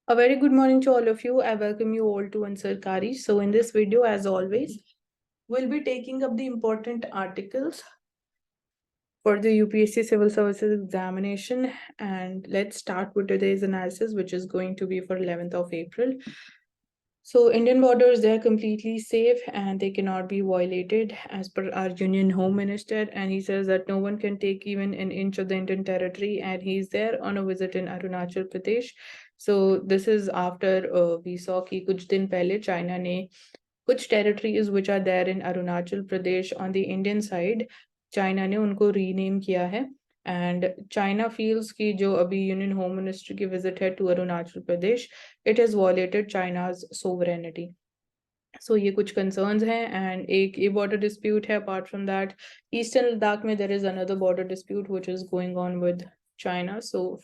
A very good morning to all of you. I welcome you all to Answer Kari. So, in this video, as always, we'll be taking up the important articles for the UPSC Civil Services examination. And let's start with today's analysis, which is going to be for 11th of April. So, Indian borders, they're completely safe and they cannot be violated as per our Union Home Minister. And he says that no one can take even an inch of the Indian territory. And he's there on a visit in Arunachal Pradesh. So, this is after we saw कि कुछ दिन पहले China ने कुछ territories which are there in Arunachal Pradesh on the Indian side, China ने उनको rename किया है. And China feels कि जो अभी यूनियन होम मिनिस्टर की विजिट है to Arunachal Pradesh, it has violated China's sovereignty. So ये कुछ concerns हैं and एक ये border dispute है. Apart from that, Eastern Ladakh में there is another border dispute which is going on with China. So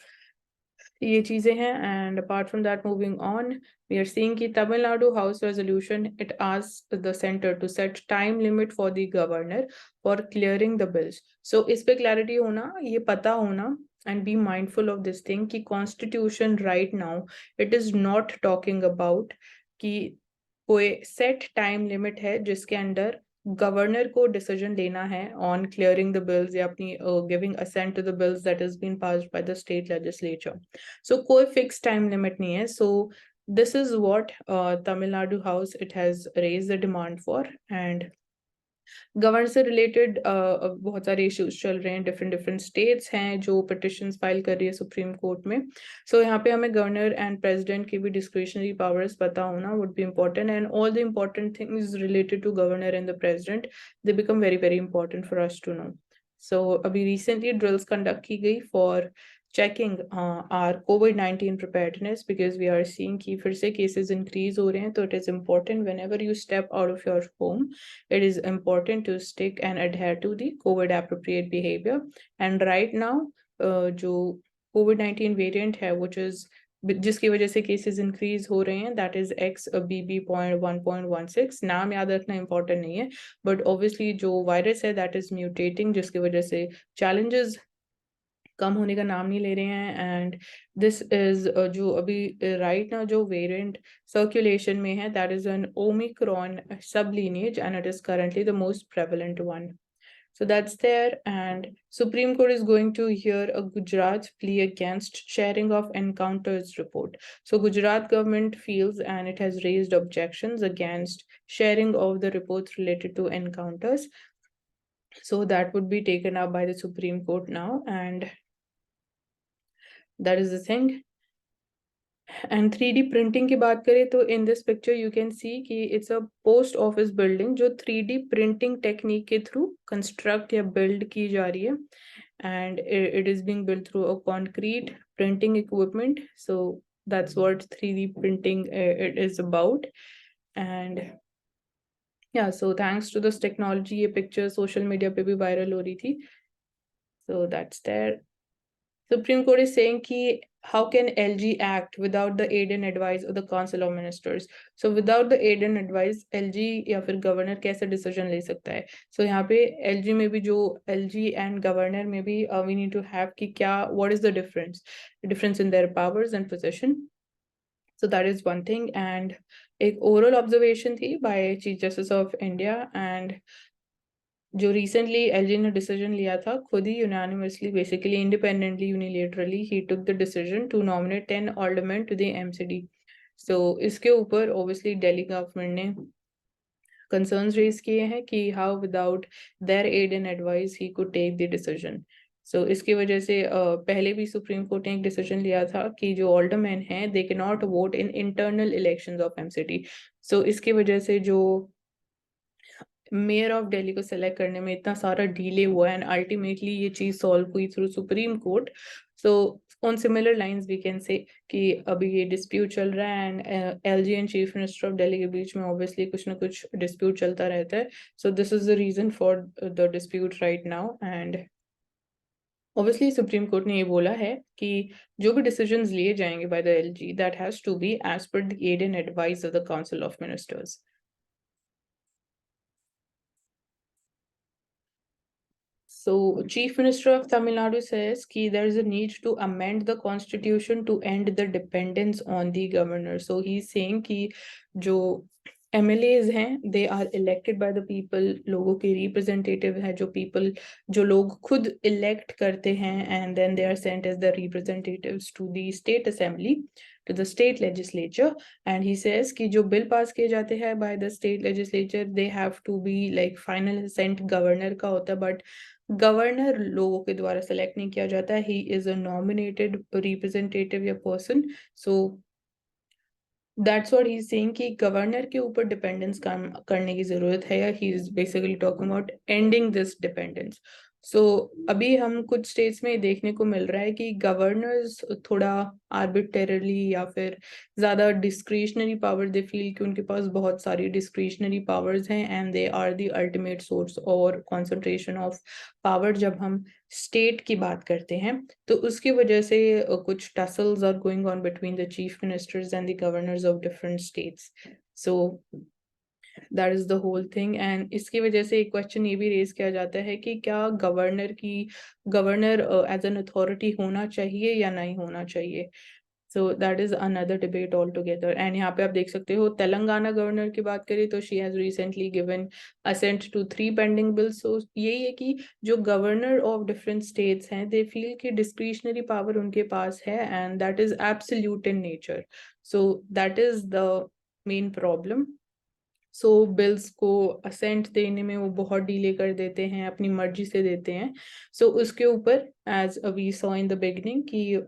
ये चीजें हैं. And apart from that, moving on, we are seeing कि Tamil Nadu House resolution, it asks the center to set time limit for the governor for clearing the bills. So इस पे clarity होना, ये पता होना, and be mindful of this thing कि constitution right now, it is not talking about कि कोई set time limit है जिसके अंदर गवर्नर को डिसीजन लेना है ऑन क्लियरिंग द बिल्स या अपनी giving assent to the bills that is been passed by the state legislature. So कोई फिक्स टाइम लिमिट नहीं है. So this is what Tamil Nadu house it has raise the demand for. And governor से related बहुत सारे issues चल रहे हैं. Different states हैं जो पिटिशंस फाइल कर रही है सुप्रीम कोर्ट में. सो यहाँ पे हमें गवर्नर एंड प्रेसिडेंट की भी डिस्क्रिशनरी पावर्स पता होना would be important. And all the important things related to governor and the president, they become very very important for us to know. So अभी recently drills conduct की गई for checking our COVID-19 preparedness, because we are seeing कि फिर से cases increase हो रहे हैं. तो it is important whenever you step out of your home, it is important to stick and adhere to the COVID appropriate behavior. And right now जो COVID-19 variant है which is जिसकी वजह से cases increase हो रहे हैं, that is XBB.1.16. नाम याद रखना इंपॉर्टेंट नहीं है, बट ऑब्वियसली जो वायरस है दैट इज म्यूटेटिंग, जिसकी वजह से चैलेंजेस कम होने का नाम नहीं ले रहे हैं. एंड दिस इज जो अभी राइट ना जो वेरिएंट सर्कुलेशन में है, दैट इज एन ओमिक्रॉन सब lineage and it is currently the most prevalent one. So that's there. And Supreme Court is going to hear a Gujarat plea against sharing of encounters report. So Gujarat government feels and it has raised objections against sharing of the reports related to encounters. So that would be taken up by the Supreme Court now, and that is the thing. And 3D printing की बात करें तो in this picture you can see कि it's a post office building जो 3D printing technique के through construct या build की जा रही है. And it is being built through a concrete printing equipment. So that's what 3D printing it is about. And yeah, so thanks to this technology ये picture social media पे भी viral हो रही थी. So that's there. Supreme Court is saying कि how can LG act without the aid and advice of the Council of Ministers? So without the aid and advice, LG या फिर governor कैसे decision ले सकता है? So यहाँ पे LG में भी जो LG and गवर्नर में भी we need to have कि क्या, what is the difference in their powers and position. So that is one thing. And एक oral observation थी by Chief Justice of India, and जो रिसेंटली एलजी ने decision लिया था खुद ही यूनानिमसली, बेसिकली इंडिपेंडेंटली, यूनिलेटरली ही took the decision to nominate 10 aldermen to the MCD. So इसके ऊपर ऑब्वियसली दिल्ली गवर्नमेंट ने कंसर्न्स रेज किए हैं कि how without their aid and advice he could take the decision. So इसकी वजह से पहले भी सुप्रीम कोर्ट ने एक डिसीजन लिया था कि जो ऑल्डरमैन हैं they can not vote in internal elections of MCD. So इसकी वजह से जो मेयर ऑफ दिल्ली को सेलेक्ट करने में इतना सारा डिले हुआ है, एंड अल्टीमेटली ये चीज सॉल्व हुई through supreme court. So on similar lines we can say कि अभी ये डिस्प्यूट चल रहा है and LG and chief minister of Delhi के बीच में ऑब्वियसली कुछ ना कुछ डिस्प्यूट चलता रहता है. So this is the reason for the dispute right now. And obviously supreme court ने ये बोला है कि जो भी डिसीजंस लिए जाएंगे by the LG, that has to be as per the aid and advice of the council of ministers. So Chief Minister of Tamil Nadu says कि there is a need to amend the constitution to end the dependence on the governor. So he's saying कि जो MLAs हैं they are elected by the people, लोगों के representative है जो लोग खुद elect करते हैं and then they are sent as the representatives to the state assembly, to the state legislature. And he says कि जो bill pass किए जाते हैं by the state legislature they have to be like final assent governor का होता है, but governor लोगों के द्वारा सेलेक्ट नहीं किया जाता है, he is a nominated representative या person. So that's what he is saying कि गवर्नर के ऊपर डिपेंडेंस काम करने की जरूरत है, या he is basically talking about ending this dependence. So अभी हम कुछ स्टेट्स में देखने को मिल रहा है कि गवर्नर्स थोड़ा आर्बिट्रेरली या फिर ज्यादा डिस्क्रिशनरी पावर दे फील कि उनके पास बहुत सारी डिस्क्रिशनरी पावर्स हैं and they are the ultimate source और कंसंट्रेशन ऑफ पावर. जब हम स्टेट की बात करते हैं तो उसकी वजह से कुछ tussles are going on between the chief ministers and the governors of different states. So that is the whole thing. And इसकी वजह से एक क्वेश्चन ये भी रेज किया जाता है कि क्या गवर्नर एज एन अथॉरिटी होना चाहिए या नहीं होना चाहिए. सो that is another debate all together. And यहाँ पे आप देख सकते हो तेलंगाना गवर्नर की बात करें तो she has recently given assent to 3 pending bills. So यही है कि जो गवर्नर ऑफ डिफरेंट स्टेट्स हैं दे फील कि डिस्क्रिशनरी पावर उनके पास है and that is absolute in nature. So that is the main problem. So bills को असेंट देने में वो बहुत डिले कर देते हैं, अपनी मर्जी से देते हैं. सो उसके ऊपर as we saw in the beginning कि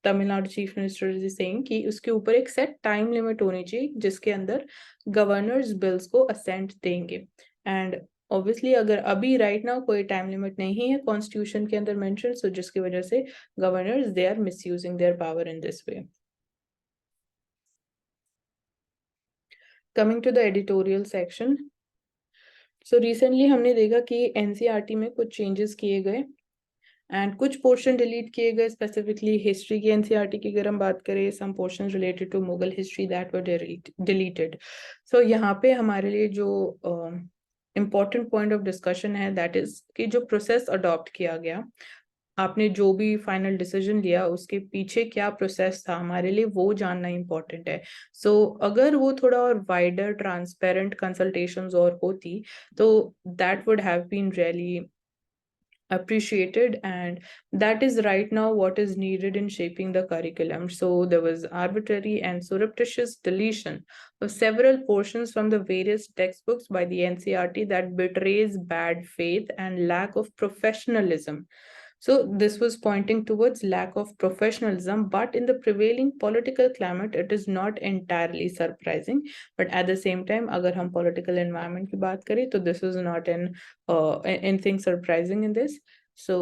Tamil Nadu chief minister is saying कि उसके ऊपर एक सेट टाइम लिमिट होनी चाहिए जिसके अंदर गवर्नर्स बिल्स को असेंट देंगे. एंड ऑब्वियसली अगर अभी राइट नाउ कोई टाइम लिमिट नहीं है कॉन्स्टिट्यूशन के अंदर मेंशन, सो जिसकी वजह से governors they are misusing their power in this way. Coming to the editorial section. So recently हमने देखा कि एनसीईआरटी में कुछ चेंजेस किए गए एंड कुछ पोर्शन डिलीट किए गए. स्पेसिफिकली हिस्ट्री की एनसीईआरटी की अगर हम बात करें, some portion related to Mughal history that were deleted. So यहाँ पे हमारे लिए जो इम्पोर्टेंट पॉइंट ऑफ डिस्कशन है दैट इज कि जो प्रोसेस अडॉप्ट किया गया, आपने जो भी फाइनल डिसीजन लिया उसके पीछे क्या प्रोसेस था, हमारे लिए वो जानना इम्पोर्टेंट है. सो अगर वो थोड़ा और वाइडर ट्रांसपेरेंट कंसल्टेशंस और होती तो that would have been really appreciated, and that is right now what is needed in shaping the curriculum. So there was arbitrary and surreptitious deletion of several portions from the various textbooks by the NCERT that betrays bad faith and lack of professionalism. So this was pointing towards lack of professionalism, but in the prevailing political climate it is not entirely surprising. But at the same time अगर हम political environment की बात करें तो this is not anything surprising in this. So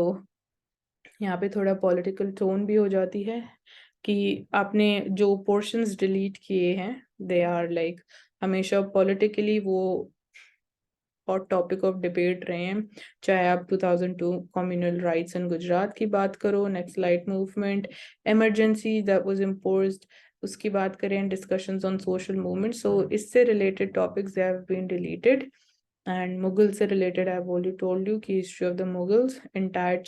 यहाँ पे थोड़ा political tone भी हो जाती है कि आपने जो portions delete किए हैं they are like हमेशा politically वो हॉट टॉपिक ऑफ डिबेट रहे हैं. चाहे आप 2002 कम्युनल राइट्स इन गुजरात की बात करो, Naxalite movement, emergency that was imposed उसकी बात करें, discussions on social movement. So इससे related topics have been deleted. And Mughal से related I have already told you कि history of the Mughals entire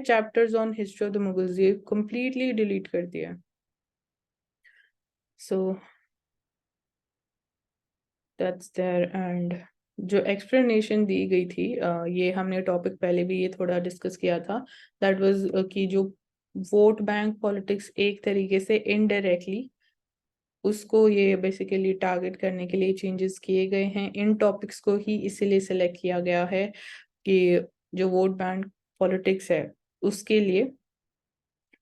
chapters on history of the Mughals ये completely delete कर दिया. So that's there. And जो explanation दी गई थी ये हमने टॉपिक पहले भी ये थोड़ा डिस्कस किया था, दैट वाज कि जो वोट बैंक पॉलिटिक्स एक तरीके से इनडायरेक्टली उसको ये बेसिकली टारगेट करने के लिए चेंजेस किए गए हैं. इन टॉपिक्स को ही इसीलिए सिलेक्ट किया गया है कि जो वोट बैंक पॉलिटिक्स है उसके लिए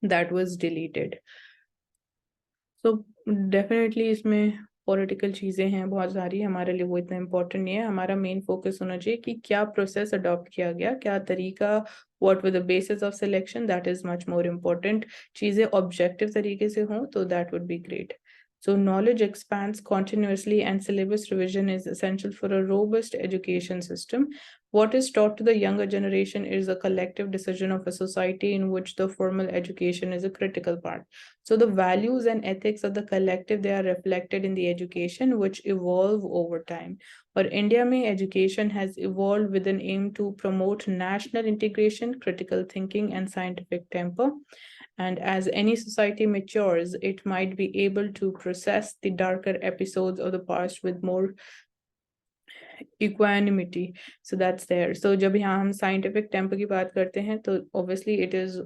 that was deleted. So definitely इसमें पॉलिटिकल चीज़ें हैं बहुत सारी, हमारे लिए वो इतना इम्पोर्टेंट नहीं है. हमारा मेन फोकस होना चाहिए कि क्या प्रोसेस अडॉप्ट किया गया, क्या तरीका, what were the basis of selection, that is much more important. चीज़ें ऑब्जेक्टिव तरीके से हों तो that would be great. So knowledge expands continuously and syllabus revision is essential for a robust education system. What is taught to the younger generation is a collective decision of a society in which the formal education is a critical part. So the values and ethics of the collective, they are reflected in the education, which evolve over time. But India mein education has evolved with an aim to promote national integration, critical thinking, and scientific temper. And as any society matures, it might be able to process the darker episodes of the past with more equanimity. So that's there. So जब यहाँ हम scientific temper की बात करते हैं तो obviously it is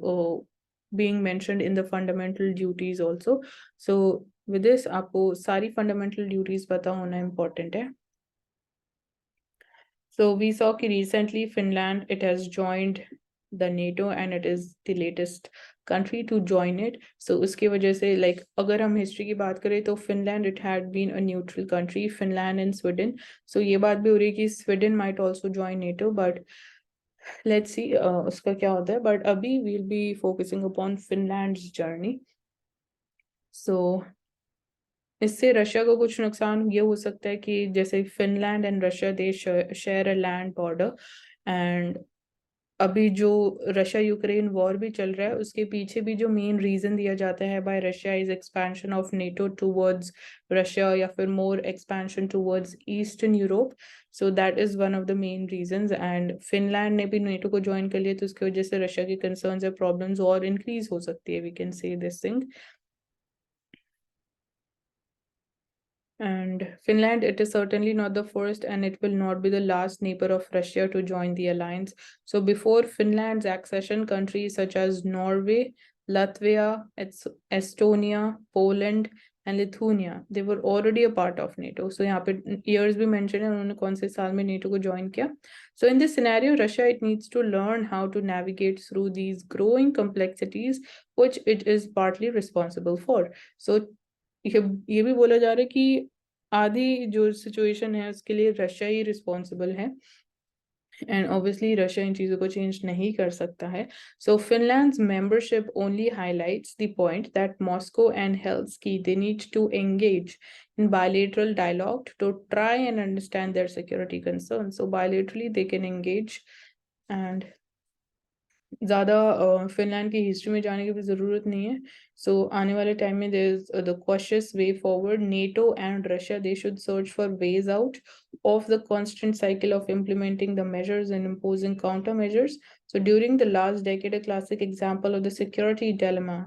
being mentioned in the fundamental duties also. So with this आपको सारी fundamental duties पता होना important है. So we saw कि recently Finland, it has joined the NATO and it is the latest country to join it. So उसकी वजह से like अगर हम history की बात करें तो Finland, it had been a neutral country, Finland and Sweden. So ये बात भी हो रही है कि Sweden might also join NATO, but let's see उसका क्या होता है. But अभी we'll be focusing upon Finland's journey. So इससे रशिया को कुछ नुकसान ये हो सकता है कि जैसे Finland and Russia they share a land border and अभी जो रशिया यूक्रेन वॉर भी चल रहा है उसके पीछे भी जो मेन रीजन दिया जाता है by Russia is expansion of NATO towards Russia या फिर more expansion towards eastern Europe. So that is one of the main reasons and Finland ने भी नेटो को ज्वाइन कर लिया तो उसकी वजह से रशिया की कंसर्न्स या प्रॉब्लम्स और इंक्रीज हो सकती है. We can say this thing. And Finland, it is certainly not the first and it will not be the last neighbor of Russia to join the alliance. So before Finland's accession, countries such as Norway, Latvia, Estonia, Poland, and Lithuania, they were already a part of NATO. So यहाँ पे years भी mentioned है उन्होंने कौन से साल में NATO को join किया. So in this scenario, Russia, it needs to learn how to navigate through these growing complexities, which it is partly responsible for. So ये भी बोला जा रहा है कि आधी जो सिचुएशन है उसके लिए रशिया ही रिस्पॉन्सिबल है एंड ऑब्वियसली रशिया इन चीजों को चेंज नहीं कर सकता है. So Finland's membership only highlights the point that Moscow and Helsinki they need to engage in bilateral dialogue to try and understand their security concerns. So bilaterally they can engage and ज़्यादा Finland की history में जाने की भी ज़रूरत नहीं है. सो आने वाले टाइम में there is the cautious way forward. NATO and Russia they should search for ways out of the constant cycle of implementing the measures and imposing countermeasures. So during the last decade, a classic example of the security dilemma,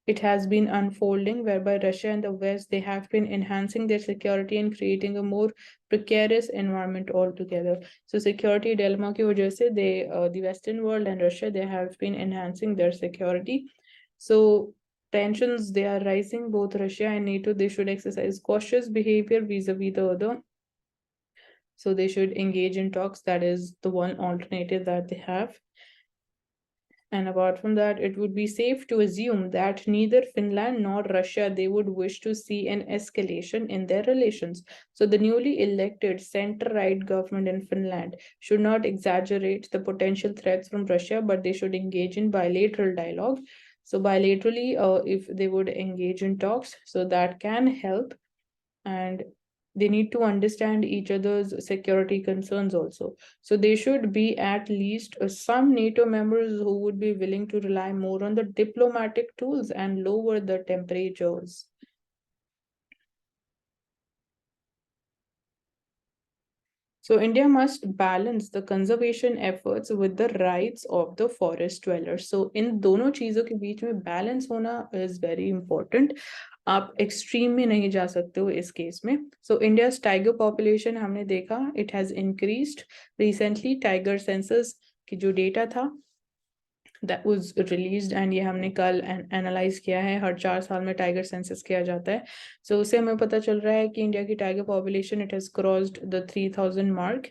it has been unfolding whereby Russia and the West, they have been enhancing their security and creating a more precarious environment altogether. So security dilemma की वजह से the Western world and Russia, they have been enhancing their security. So tensions, they are rising. Both Russia and NATO, they should exercise cautious behavior vis-a-vis the other. So they should engage in talks. That is the one alternative that they have. And apart from that, it would be safe to assume that neither Finland nor Russia, they would wish to see an escalation in their relations. So the newly elected center-right government in Finland should not exaggerate the potential threats from Russia, but they should engage in bilateral dialogue. So bilaterally, if they would engage in talks, so that can help. And they need to understand each other's security concerns also. So they should be at least some NATO members who would be willing to rely more on the diplomatic tools and lower the temperatures. So India must balance the conservation efforts with the rights of the forest dwellers. So इन दोनों चीजों के बीच में balance होना is very important. आप extreme में नहीं जा सकते हो इस केस में. So India's tiger population हमने देखा, it has increased recently. Tiger census की जो data था, that was released and ये हमने कल एनालाइज किया है. हर 4 साल में टाइगर सेंसस किया जाता है. So उससे हमें पता चल रहा है कि इंडिया की tiger population, it has crossed the 3000 mark,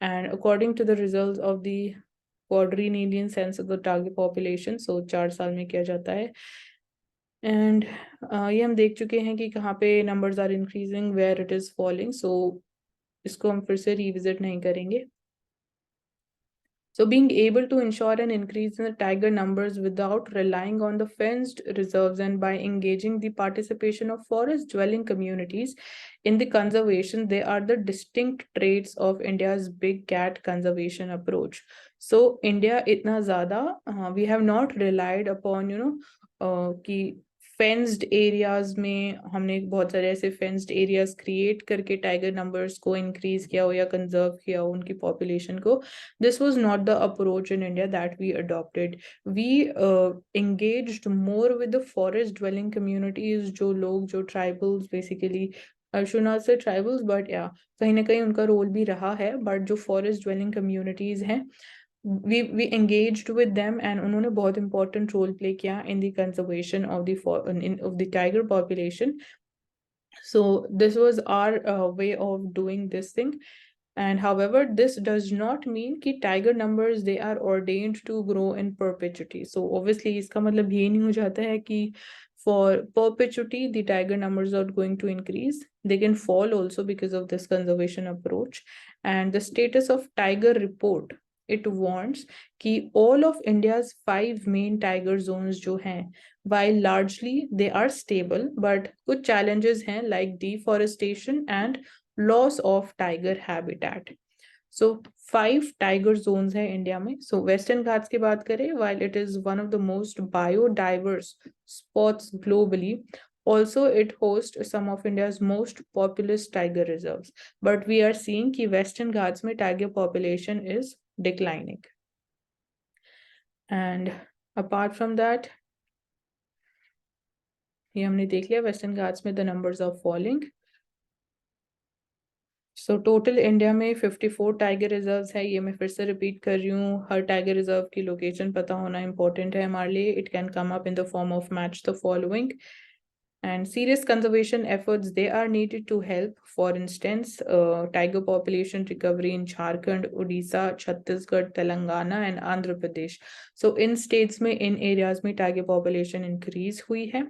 and according to the results of the quadrennial census of the tiger population, so 4 साल में किया जाता है. एंड ये हम देख चुके हैं कि कहाँ पे numbers are increasing, where it is falling. So इसको हम फिर से रिविजिट नहीं करेंगे. So being able to ensure an increase in the tiger numbers without relying on the fenced reserves and by engaging the participation of forest dwelling communities in the conservation, they are the distinct traits of India's big cat conservation approach. So India itna zyada, we have not relied upon, कि fenced areas में हमने बहुत सारे ऐसे fenced areas create करके tiger numbers को increase किया हो या कंजर्व किया हो उनकी पॉपुलेशन को. This was not the approach in India that we adopted. We engaged more with the forest dwelling communities, जो लोग जो tribals basically, I should not say tribals, but yeah, कहीं ना कहीं उनका रोल भी रहा है, but जो forest dwelling communities हैं, we engaged with them and उन्होंने बहुत important role play किया in the conservation of the tiger population. So this was our way of doing this thing. And however, this does not mean कि tiger numbers they are ordained to grow in perpetuity. So obviously इसका मतलब ये नहीं हो जाता है कि for perpetuity the tiger numbers are going to increase. They can fall also because of this conservation approach. And the status of tiger report, it warns कि all of India's 5 main tiger zones जो हैं, while largely they are stable, but कुछ challenges हैं like deforestation and loss of tiger habitat. So 5 tiger zones है India में. So Western Ghats की बात करें, while it is one of the most biodiverse spots globally, also it hosts some of India's most populous tiger reserves. But we are seeing कि Western Ghats में tiger population is declining. And apart from that, ये हमने देख लिया Western Ghats में the numbers are falling. So total India में 54 tiger reserves है. ये मैं फिर से रिपीट कर रही हूँ, हर टाइगर रिजर्व की लोकेशन पता होना इंपॉर्टेंट है हमारे लिए. It can come up in the form of match the following. And serious conservation efforts, they are needed to help, for instance, tiger population recovery in Jharkhand, Odisha, Chhattisgarh, Telangana and Andhra Pradesh. So in states mein, in areas mein tiger population increase hui hai.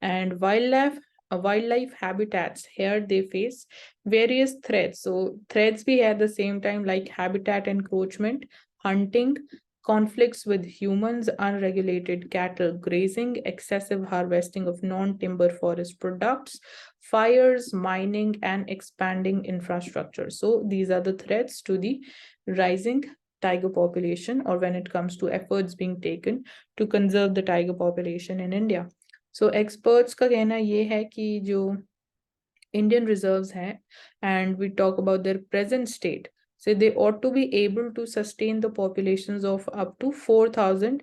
And wildlife habitats, here they face various threats. So threats we at the same time like habitat encroachment, hunting, conflicts with humans, unregulated cattle grazing, excessive harvesting of non-timber forest products, fires, mining, and expanding infrastructure. So these are the threats to the rising tiger population, or when it comes to efforts being taken to conserve the tiger population in India. So experts का कहना ये है कि जो Indian reserves हैं, and we talk about their present state, so they ought to be able to sustain the populations of up to 4,000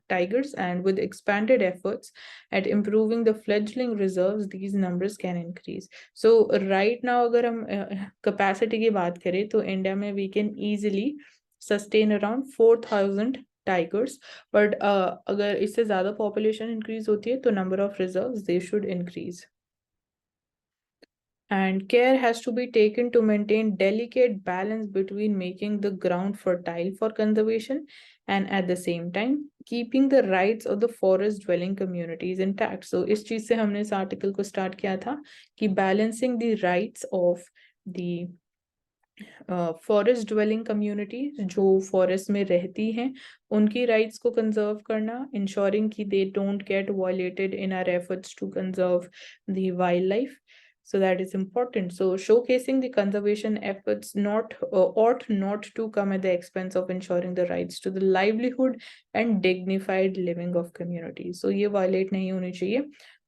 tigers, and with expanded efforts at improving the fledgling reserves, these numbers can increase. So right now अगर हम capacity की बात करें तो India में we can easily sustain around 4,000 tigers, but अगर इससे ज़्यादा population increase होती है तो number of reserves they should increase. And care has to be taken to maintain delicate balance between making the ground fertile for conservation and at the same time keeping the rights of the forest dwelling communities intact. So इस चीज से हमने इस article को start किया था कि balancing the rights of the forest dwelling community जो फॉरेस्ट में रहती हैं उनकी राइट्स को कंजर्व करना, इंश्योरिंग कि they don't get violated in our efforts to conserve the wildlife. So that is important. So showcasing the conservation efforts ought not to come at the expense of ensuring the rights to the livelihood and dignified living of communities. So ये violate नहीं होनी चाहिए,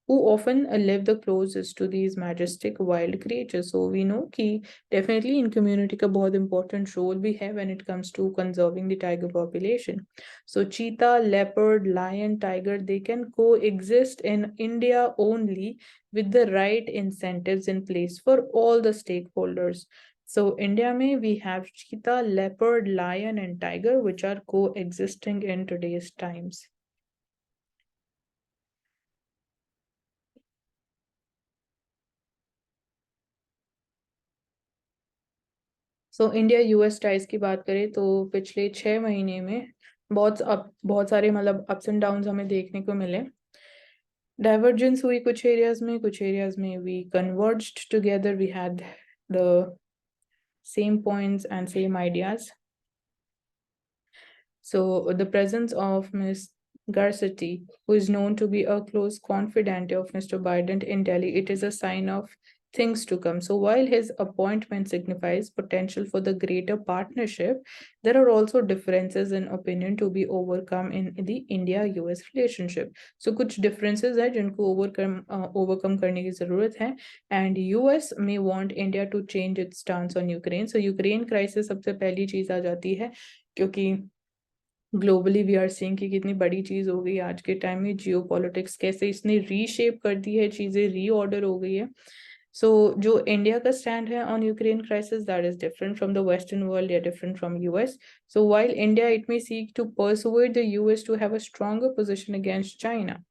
who often live the closest to these majestic wild creatures. So we know कि definitely in community का बहुत important role भी है when it comes to conserving the tiger population. So cheetah, leopard, lion, tiger, they can coexist in India only with the right incentives in place for all the stakeholders. So India में we have cheetah, leopard, lion and tiger which are coexisting in today's times. So India US ties की बात करें तो पिछले 6 महीने में बहुत सारे मतलब अप्स एंड डाउन्स हमें देखने को मिले. डाइवर्जेंस हुई कुछ एरियाज में we converged together, we had the same points and same ideas. So the presence of Ms. Garcetti, who is known to be a close confidant of Mr. Biden in Delhi, it is a sign of things to come. So while his appointment signifies potential for the greater partnership, there are also differences in opinion to be overcome in the India-US relationship. So कुछ differences है जिनको overcome करने की जरूरत है, and US may want India to change its stance on Ukraine. So Ukraine crisis सबसे पहली चीज आ जाती है, क्योंकि ग्लोबली वी आर सीइंग कि कितनी बड़ी चीज हो गई आज के टाइम में, जियो पॉलिटिक्स कैसे इसने रीशेप कर दी है, चीजें रीऑर्डर हो गई है. सो जो इंडिया का स्टैंड है on Ukraine crisis, that is different from the western world या different from US. So while India it may seek to persuade the US to have a stronger position against China.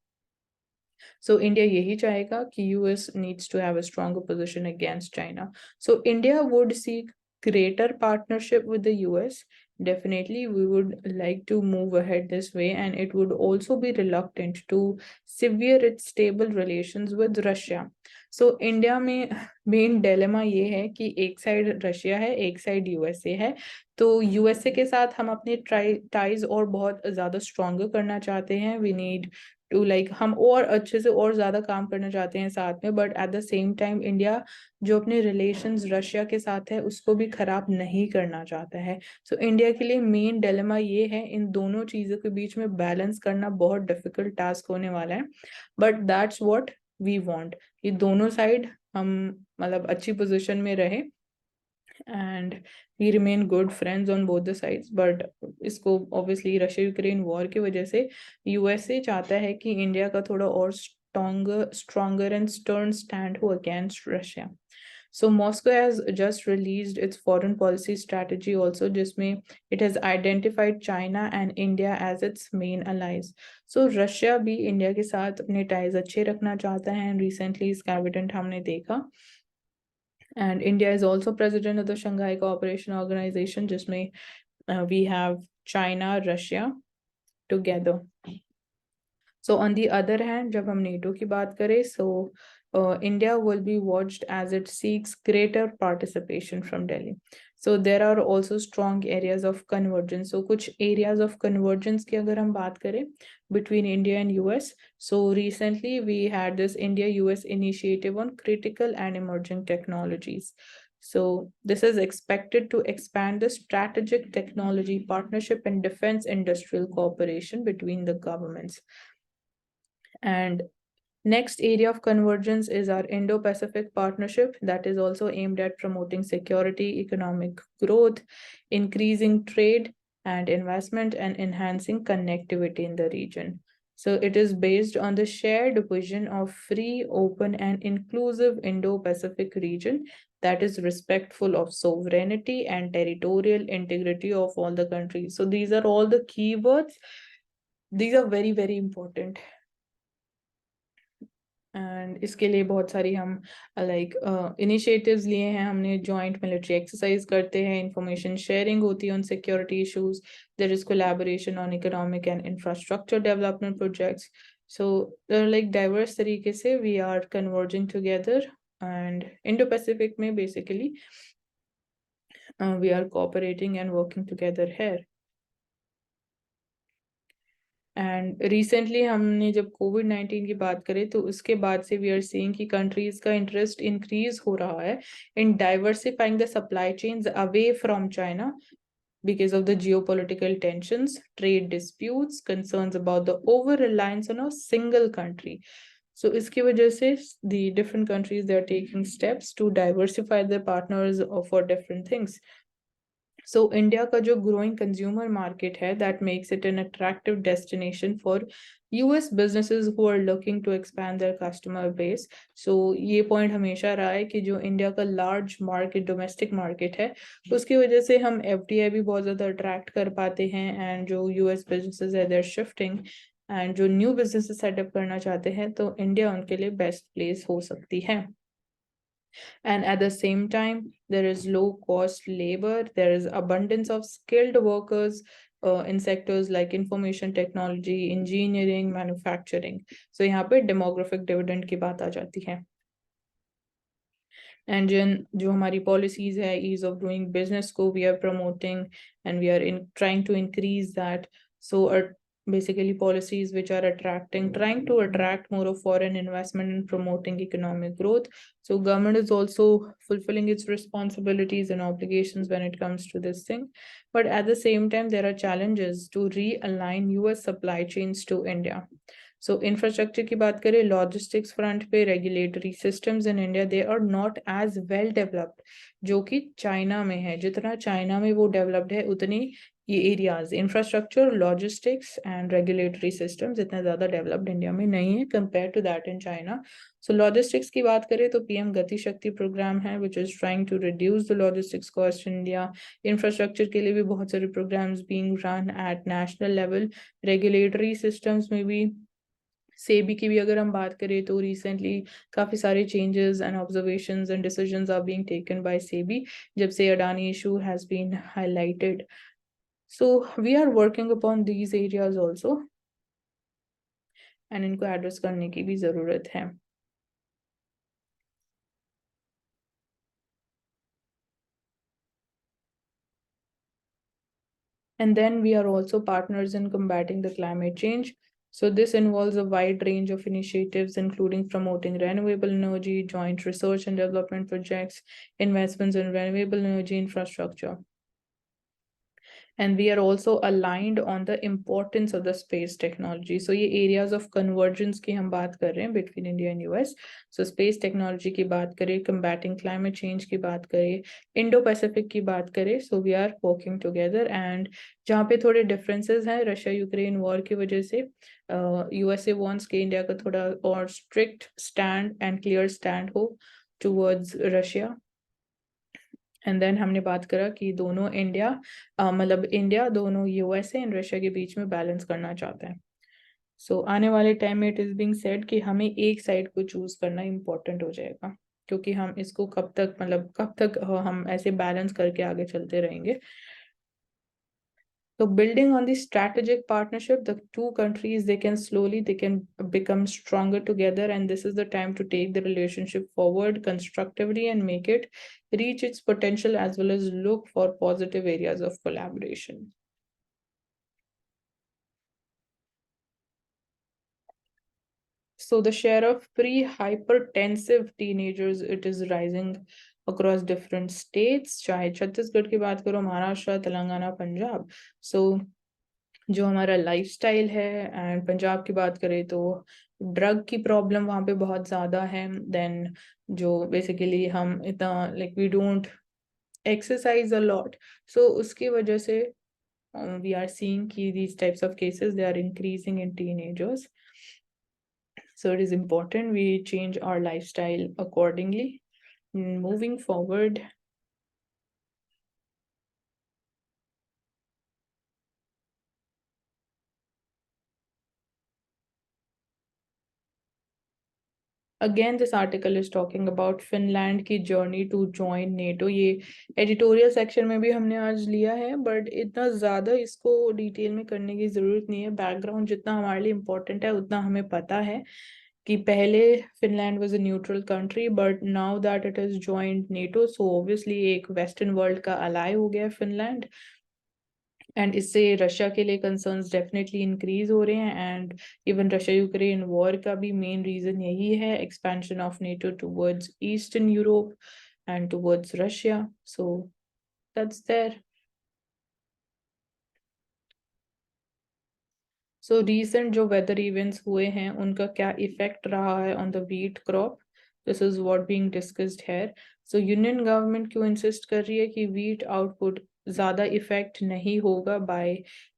So India यही चाहेगा कि US needs to have a stronger position against China. So India would seek greater partnership with the US. Definitely, we would like to move ahead this way, and it would also be reluctant to sever its stable relations with Russia. So India में main dilemma ये है कि एक side Russia है, एक side USA है. तो USA के साथ हम अपने टाइज और बहुत ज्यादा स्ट्रॉन्गर करना चाहते हैं. वी नीड टू लाइक हम और अच्छे से और ज्यादा काम करना चाहते हैं साथ में, but at the same time India जो अपने रिलेशंस रशिया के साथ है उसको भी खराब नहीं करना चाहता है. सो इंडिया के लिए मेन डिलेमा ये है, इन दोनों चीजों के बीच में बैलेंस करना बहुत डिफिकल्ट टास्क होने वाला है. But that's what we want कि दोनों साइड हम मतलब अच्छी पोजीशन में रहे, and we remain good friends on both the sides. But इसको ऑब्वियसली रशिया यूक्रेन वॉर की वजह से यूएसए चाहता है कि इंडिया का थोड़ा और stronger and stern stand हो against Russia. So Moscow has just released its foreign policy strategy also, जिसमें it has identified China and India as its main allies. So Russia भी इंडिया के साथ अपने ties अच्छे रखना चाहता है, and recently इसका evident हमने देखा. And India is also president of the Shanghai Cooperation Organization, जिसमें we have China, Russia together. So on the other hand, जब हम NATO की बात करें, so India will be watched as it seeks greater participation from Delhi. So there are also strong areas of convergence. So कुछ areas of convergence की अगर हम बात करें between India and US, so recently we had this India-US initiative on critical and emerging technologies. So this is expected to expand the strategic technology partnership and defense industrial cooperation between the governments. And next area of convergence is our Indo-Pacific partnership that is also aimed at promoting security, economic growth, increasing trade and investment, and enhancing connectivity in the region. So it is based on the shared vision of free, open, and inclusive Indo-Pacific region that is respectful of sovereignty and territorial integrity of all the countries. So these are all the keywords. These are very, very important. And इसके लिए बहुत सारी हम like initiatives लिए हैं हमने. Joint military exercise करते हैं, इंफॉर्मेशन शेयरिंग होती है on security issues, there is collaboration on economic and infrastructure development projects. So like diverse तरीके से we are converging together, and Indo Pacific में basically we are cooperating and working together here. And recently हमने जब कोविड-19 की बात करें तो उसके बाद से वी आर सीइंग कि कंट्रीज का इंटरेस्ट इंक्रीज हो रहा है in diversifying the supply chains away from China because of the geopolitical tensions, trade disputes, concerns about the over reliance on a single country. So इसकी वजह से the different countries they are taking steps to diversify their partners for different things. So India का जो growing consumer market है that makes it an attractive destination for US businesses who are looking to expand their customer base. So ये point हमेशा रहा है कि जो India का लार्ज मार्केट डोमेस्टिक मार्केट है उसकी वजह से हम FDI भी बहुत ज़्यादा अट्रैक्ट कर पाते हैं, एंड जो US businesses है they're shifting, एंड जो न्यू बिजनेस सेटअप करना चाहते हैं तो इंडिया उनके लिए बेस्ट प्लेस हो सकती है. And at the same time there is low cost labor, there is abundance of skilled workers in sectors like information technology, engineering, manufacturing. So यहाँ पे demographic dividend की बात आ जाती है. एंड जो हमारी पॉलिसीज है ईज ऑफ डूइंग बिजनेस को we are promoting and we are in trying to increase that. So basically policies which are trying to attract more of foreign investment and promoting economic growth. So government is also fulfilling its responsibilities and obligations when it comes to this thing. But at the same time, there are challenges to realign US supply chains to India. So infrastructure की बात करें, logistics front पे regulatory systems in India they are not as well developed जो कि China में है. जितना China में वो developed है उतनी ये areas infrastructure logistics and regulatory systems इतना ज़्यादा डेवलप्ड इंडिया में नहीं है compare to that in China. So logistics की बात करें तो पीएम गति शक्ति प्रोग्राम है which is trying to reduce the logistics cost in India. Infrastructure के लिए भी बहुत सारे programmes being run at national level. Regulatory systems में भी सेबी की भी अगर हम बात करें तो रिसेंटली काफ़ी सारे changes and observations and decisions are being taken by SEBI जब से Adani issue has been highlighted. So we are working upon these areas also and इनको address करने की भी ज़रूरत है. And then we are also partners in combating the climate change. So this involves a wide range of initiatives, including promoting renewable energy, joint research and development projects, investments in renewable energy infrastructure. And we are also aligned on the importance of the space technology. So ये areas of convergence की हम बात कर रहे हैं between India and US. So space technology की बात करें, combating climate change की बात करें, Indo-Pacific की बात करें. So we are working together. And जहाँ पे थोड़े differences हैं रशिया यूक्रेन वॉर की वजह से USA wants कि इंडिया का थोड़ा और strict stand and clear stand हो towards Russia. एंड देन हमने बात करा कि दोनों इंडिया मतलब इंडिया दोनों यूएसए एंड रशिया के बीच में बैलेंस करना चाहता है. सो आने वाले टाइम में इट इज बीइंग सेड कि हमें एक साइड को चूज करना इम्पोर्टेंट हो जाएगा क्योंकि हम इसको कब तक हम ऐसे बैलेंस करके आगे चलते रहेंगे. So building on the strategic partnership, the two countries, they can become stronger together. And this is the time to take the relationship forward constructively and make it reach its potential as well as look for positive areas of collaboration. So the share of pre-hypertensive teenagers, it is rising across different states. चाहे छत्तीसगढ़ की बात करो, Maharashtra, Telangana, Punjab. So जो हमारा lifestyle है and Punjab की बात करें तो ड्रग की प्रॉब्लम वहाँ पे बहुत ज़्यादा है. देन जो बेसिकली हम इतना we don't exercise a lot so उसकी वजह से वी आर सीइंग कि these types of cases they are increasing in teenagers. So it is important we change our lifestyle accordingly. Moving forward, again this article is talking about Finland की journey to join NATO. ये editorial section में भी हमने आज लिया है but इतना ज़्यादा इसको डिटेल में करने की ज़रूरत नहीं है. बैकग्राउंड जितना हमारे लिए इम्पोर्टेंट है उतना हमें पता है कि पहले Finland was a neutral country but now that it has joined NATO so obviously एक वेस्टर्न वर्ल्ड का अलाय हो गया फिनलैंड. एंड इससे रशिया के लिए कंसर्न्स डेफिनेटली इंक्रीज हो रहे हैं. And even Russia Ukraine war का भी मेन रीजन यही है, expansion of NATO towards eastern Europe and towards Russia. So that's there. So recent जो वेदर इवेंट्स हुए हैं उनका क्या इफेक्ट रहा है on the wheat crop, this is what being discussed here. So union government क्यों इंसिस्ट कर रही है कि व्हीट आउटपुट ज़्यादा इफेक्ट नहीं होगा by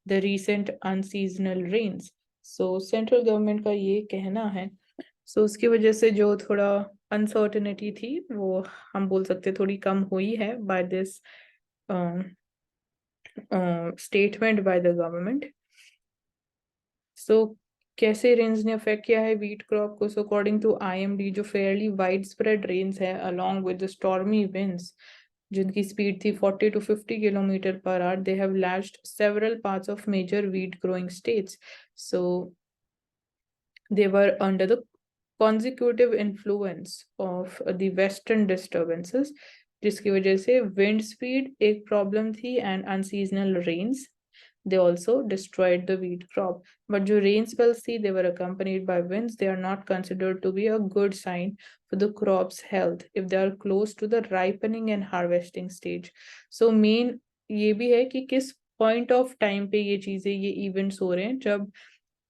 the recent unseasonal rains. So central government का ये कहना है. सो उसकी वजह से जो थोड़ा अनसर्टेनिटी थी वो हम बोल सकते थोड़ी कम हुई है by this statement by the government. So कैसे रेन्स ने अफेक्ट किया है व्हीट क्रॉप को. सो अकॉर्डिंग टू आईएमडी जो फेयरली वाइड स्प्रेड रेन्स है along with the stormy winds जिनकी स्पीड थी 40 to 50 kilometre per hour, they have lashed several parts of major wheat growing states. So they were under the consecutive influence of the western disturbances, जिसकी वजह से wind speed एक problem थी and unseasonal rains. They also destroyed the wheat crop. But जो rain spells थी, they were accompanied by winds. They are not considered to be a good sign for the crop's health if they are close to the ripening and harvesting stage. So main ये भी है कि किस point of time पे ये चीजें ये events हो रहे हैं जब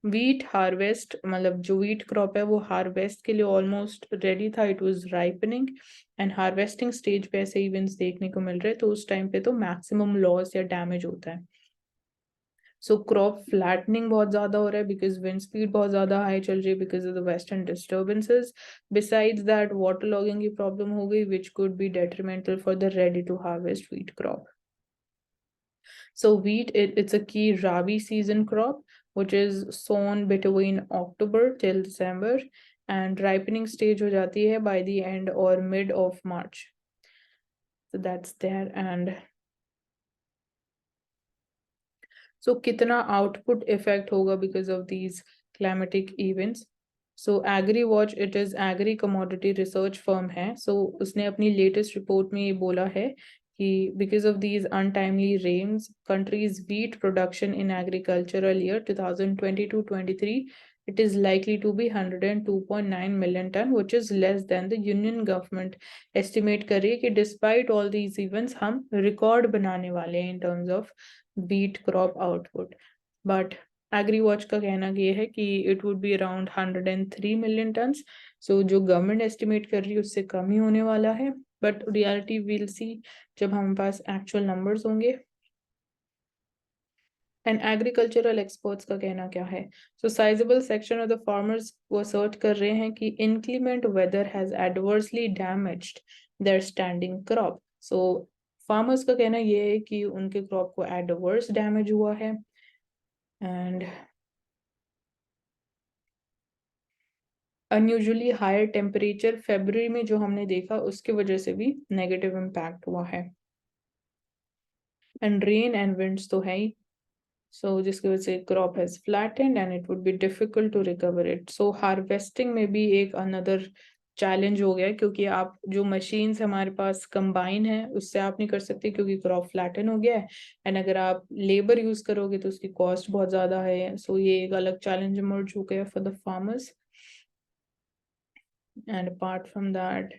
वीट हार्वेस्ट मतलब जो वीट क्रॉप है वो हार्वेस्ट के लिए ऑलमोस्ट रेडी था, it was ripening and harvesting stage पे ऐसे इवेंट्स देखने को मिल रहे हैं, तो उस टाइम पे तो मैक्सिमम लॉस या डैमेज होता है. सो क्रॉप फ्लैटनिंग बहुत ज्यादा हो रहा है बिकॉज विंड स्पीड बहुत ज्यादा हाई चल रही है because of the western disturbances. Besides that water logging की प्रॉब्लम हो गई which could be detrimental for the ready to harvest wheat crop. So wheat, it's a key Rabi season crop, which is sown between October till December, and ripening stage हो जाती है by the end or mid of March. So that's there. And so कितना output effect होगा because of these climatic events. So AgriWatch, it is agri commodity research firm है. So उसने अपनी latest report में ये बोला है कि because of these untimely rains, country's wheat production in agricultural year 2022-23, it is likely to be 102.9 million ton, which is less than the union government estimate कर रही है कि despite all these events हम record बनाने वाले हैं in terms of wheat crop output. But AgriWatch का कहना ये है कि it would be around 103 million tons. So जो government estimate कर रही है उससे कम ही होने वाला है. But reality we'll see जब हमारे पास actual numbers होंगे. And agricultural experts का कहना क्या है? So sizable section of the farmers वो assert कर रहे हैं कि inclement weather has adversely damaged their standing crop. So farmers का कहना ये है कि उनके crop को adverse damage हुआ है. And unusually higher temperature February में जो हमने देखा उसकी वजह से भी negative impact हुआ है. And rain and winds तो है ही. So जिसकी वजह से crop has flattened and it would be difficult to recover it. So harvesting में भी एक another challenge हो गया क्योंकि आप जो machines हमारे पास combine है उससे आप नहीं कर सकते क्योंकि crop flatten हो गया है. And अगर आप labor use करोगे तो उसकी cost बहुत ज़्यादा है. So ये एक अलग challenge emerge हो गया for the farmers. And apart from that,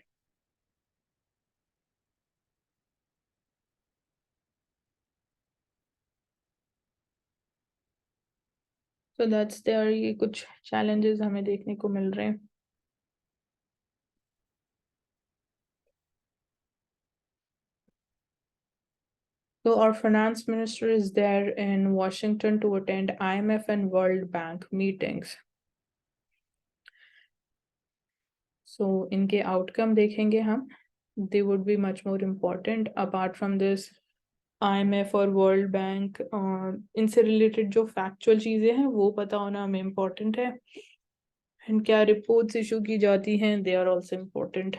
so that's there. ये कुछ challenges हमें देखने को मिल रहे हैं. So our finance minister is there in Washington to attend IMF and World Bank meetings. So इनके outcome देखेंगे हम. They would be much more important. Apart from this, IMF और World Bank इनसे related जो factual चीजें हैं वो पता होना हमें important है. And क्या reports issue की जाती हैं, they are also important.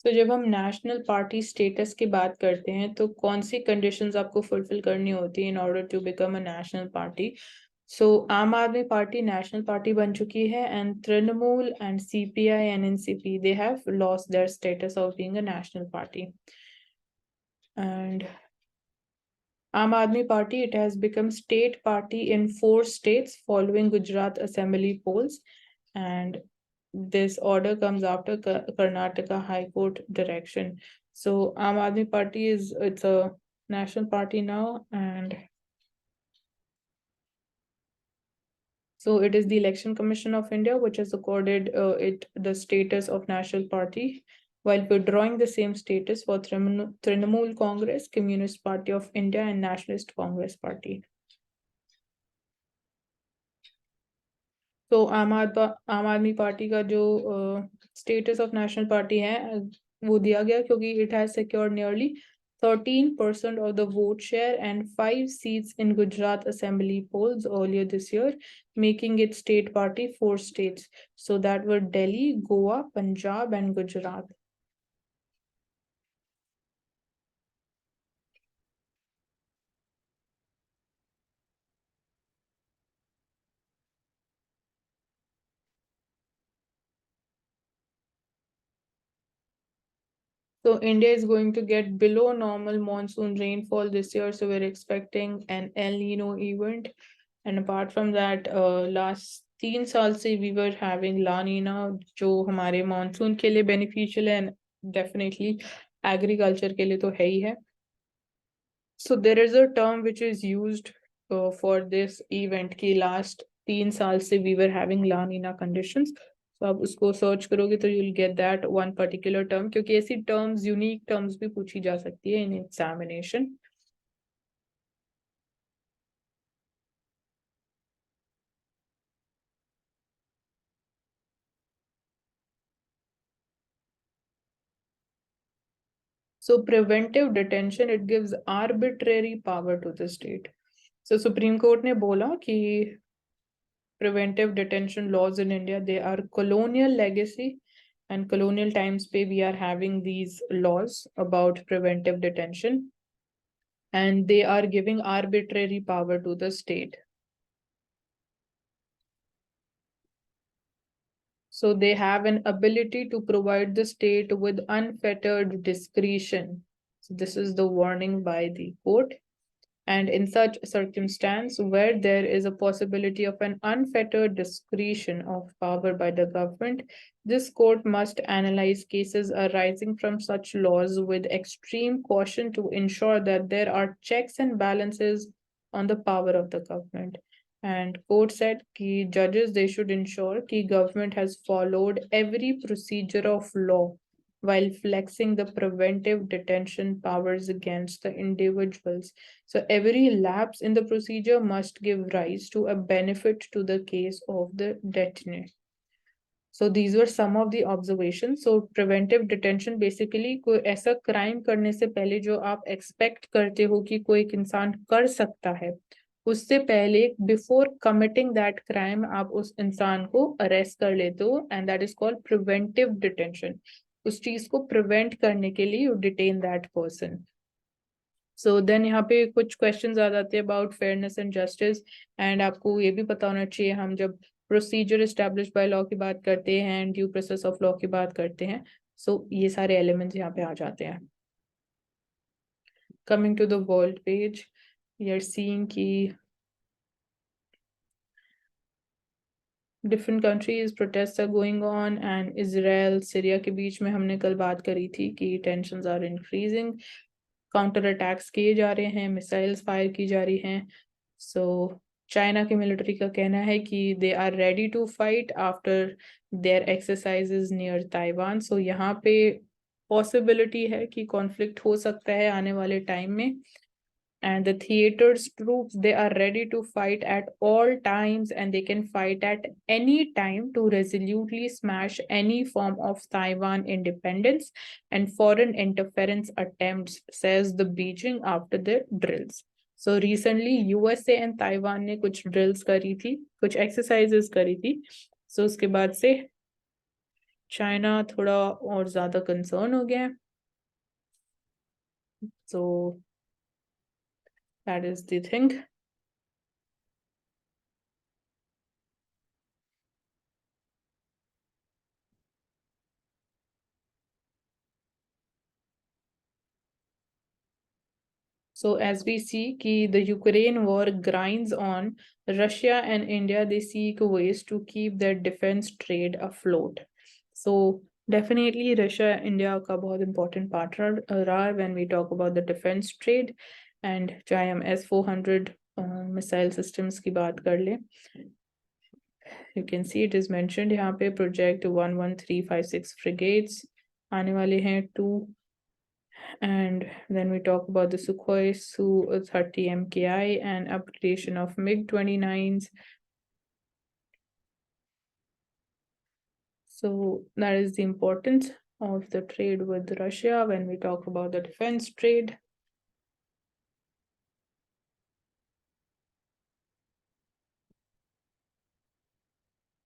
तो जब हम नेशनल पार्टी स्टेटस की बात करते हैं तो कौन सी कंडीशंस आपको फुलफिल करनी होती है in order to become a national party. So Aam Aadmi party national party बन चुकी है and Trinamool and CPI and NCP they have lost their status of being a national party. And Aam Aadmi Party, it has become state party in 4 states following Gujarat Assembly polls, and this order comes after Karnataka High Court direction. So Aam Aadmi Party it's a national party now, and so it is the Election Commission of India which has accorded it the status of national party, while withdrawing the same status for Trinamool Congress, Communist Party of India, and Nationalist Congress Party. तो आम Aadmi party का जो status of national party है वो दिया गया क्योंकि it has secured nearly 13% of the vote share and 5 seats in Gujarat Assembly polls earlier this year, making it state party 4 states. So that were Delhi, Goa, Punjab, and Gujarat. So India is going to get below normal monsoon rainfall this year. So we're expecting an El Nino event. And apart from that, last 3 साल से we were having La Nina, जो हमारे monsoon के लिए beneficial है and definitely agriculture के लिए तो है ही है. So there is a term which is used for this event कि last 3 साल से we were having La Nina conditions. तो आप उसको सर्च करोगे तो you'll get that one particular term क्योंकि ऐसी terms unique terms भी पूछी जा सकती है in examination. So preventive detention, it gives arbitrary power to the state. So Supreme Court ने बोला कि preventive detention laws in India, they are colonial legacy, and colonial times pe we are having these laws about preventive detention, and they are giving arbitrary power to the state. So they have an ability to provide the state with unfettered discretion. So this is the warning by the court. And in such circumstance where there is a possibility of an unfettered discretion of power by the government, this court must analyze cases arising from such laws with extreme caution to ensure that there are checks and balances on the power of the government. And court said कि judges, they should ensure कि government has followed every procedure of law while flexing the preventive detention powers against the individuals. So every lapse in the procedure must give rise to a benefit to the case of the detainee. So these were some of the observations. So preventive detention basically कोई ऐसा crime करने से पहले जो आप expect करते हो कि कोई एक इंसान कर सकता है, उससे पहले before committing that crime आप उस इंसान को arrest कर लेते हो, and that is called preventive detention. उस चीज को prevent करने के लिए you detain that person. So then यहाँ पे कुछ questions आ जाते हैं about fairness and justice, and आपको ये भी पता होना चाहिए हम जब procedure established by law की बात करते हैं and due process of law की बात करते हैं, so ये सारे elements यहाँ पे आ जाते हैं. Coming to the world page, we are seeing कि different countries protests are going on, and Israel Syria के बीच में हमने कल बात करी थी कि tensions are increasing, counter attacks किए जा रहे हैं, missiles fire की जा रही हैं. So चाइना की मिलिट्री का कहना है कि they are ready to fight after their exercises near Taiwan. So यहाँ पे पॉसिबिलिटी है कि कॉन्फ्लिक्ट हो सकता है आने वाले टाइम में. And the theater's troops, they are ready to fight at all times, and they can fight at any time to resolutely smash any form of Taiwan independence and foreign interference attempts, says the Beijing after the drills. So recently USA and Taiwan ने कुछ drills करी थी, कुछ exercises करी थी. So उसके बाद से चाइना थोड़ा और ज़्यादा concern हो गया. So that is the thing. So as we see कि the Ukraine war grinds on, Russia and India, they seek ways to keep their defense trade afloat. So definitely Russia India का बहुत important partner रहा when we talk about the defense trade. And चाहे हम S-400 missile systems की बात कर ले, you can see it is mentioned यहाँ पे project 11356 frigates आने वाले हैं 2. And then we talk about the Sukhoi Su-30 MKI and upgradation of MiG-29s. So that is the importance. of the trade with Russia when we talk about the defense trade.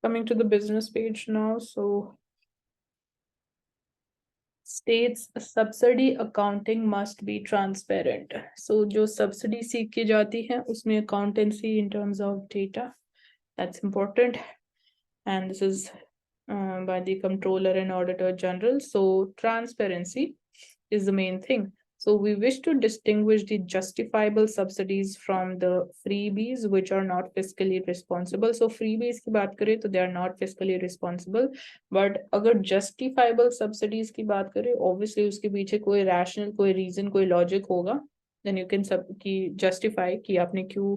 Coming to the business page now, so states subsidy accounting must be transparent. So जो subsidy सीख की जाती है उसमें accountancy in terms of data, that's important, and this is by the Comptroller and Auditor General. So transparency is the main thing. So we wish to distinguish the justifiable subsidies from the freebies which are not fiscally responsible. So freebies की बात करें तो they are not fiscally responsible. But अगर justifiable subsidies की बात करें, obviously उसके पीछे कोई rational, कोई reason, कोई logic होगा. Then you can justify कि आपने क्यों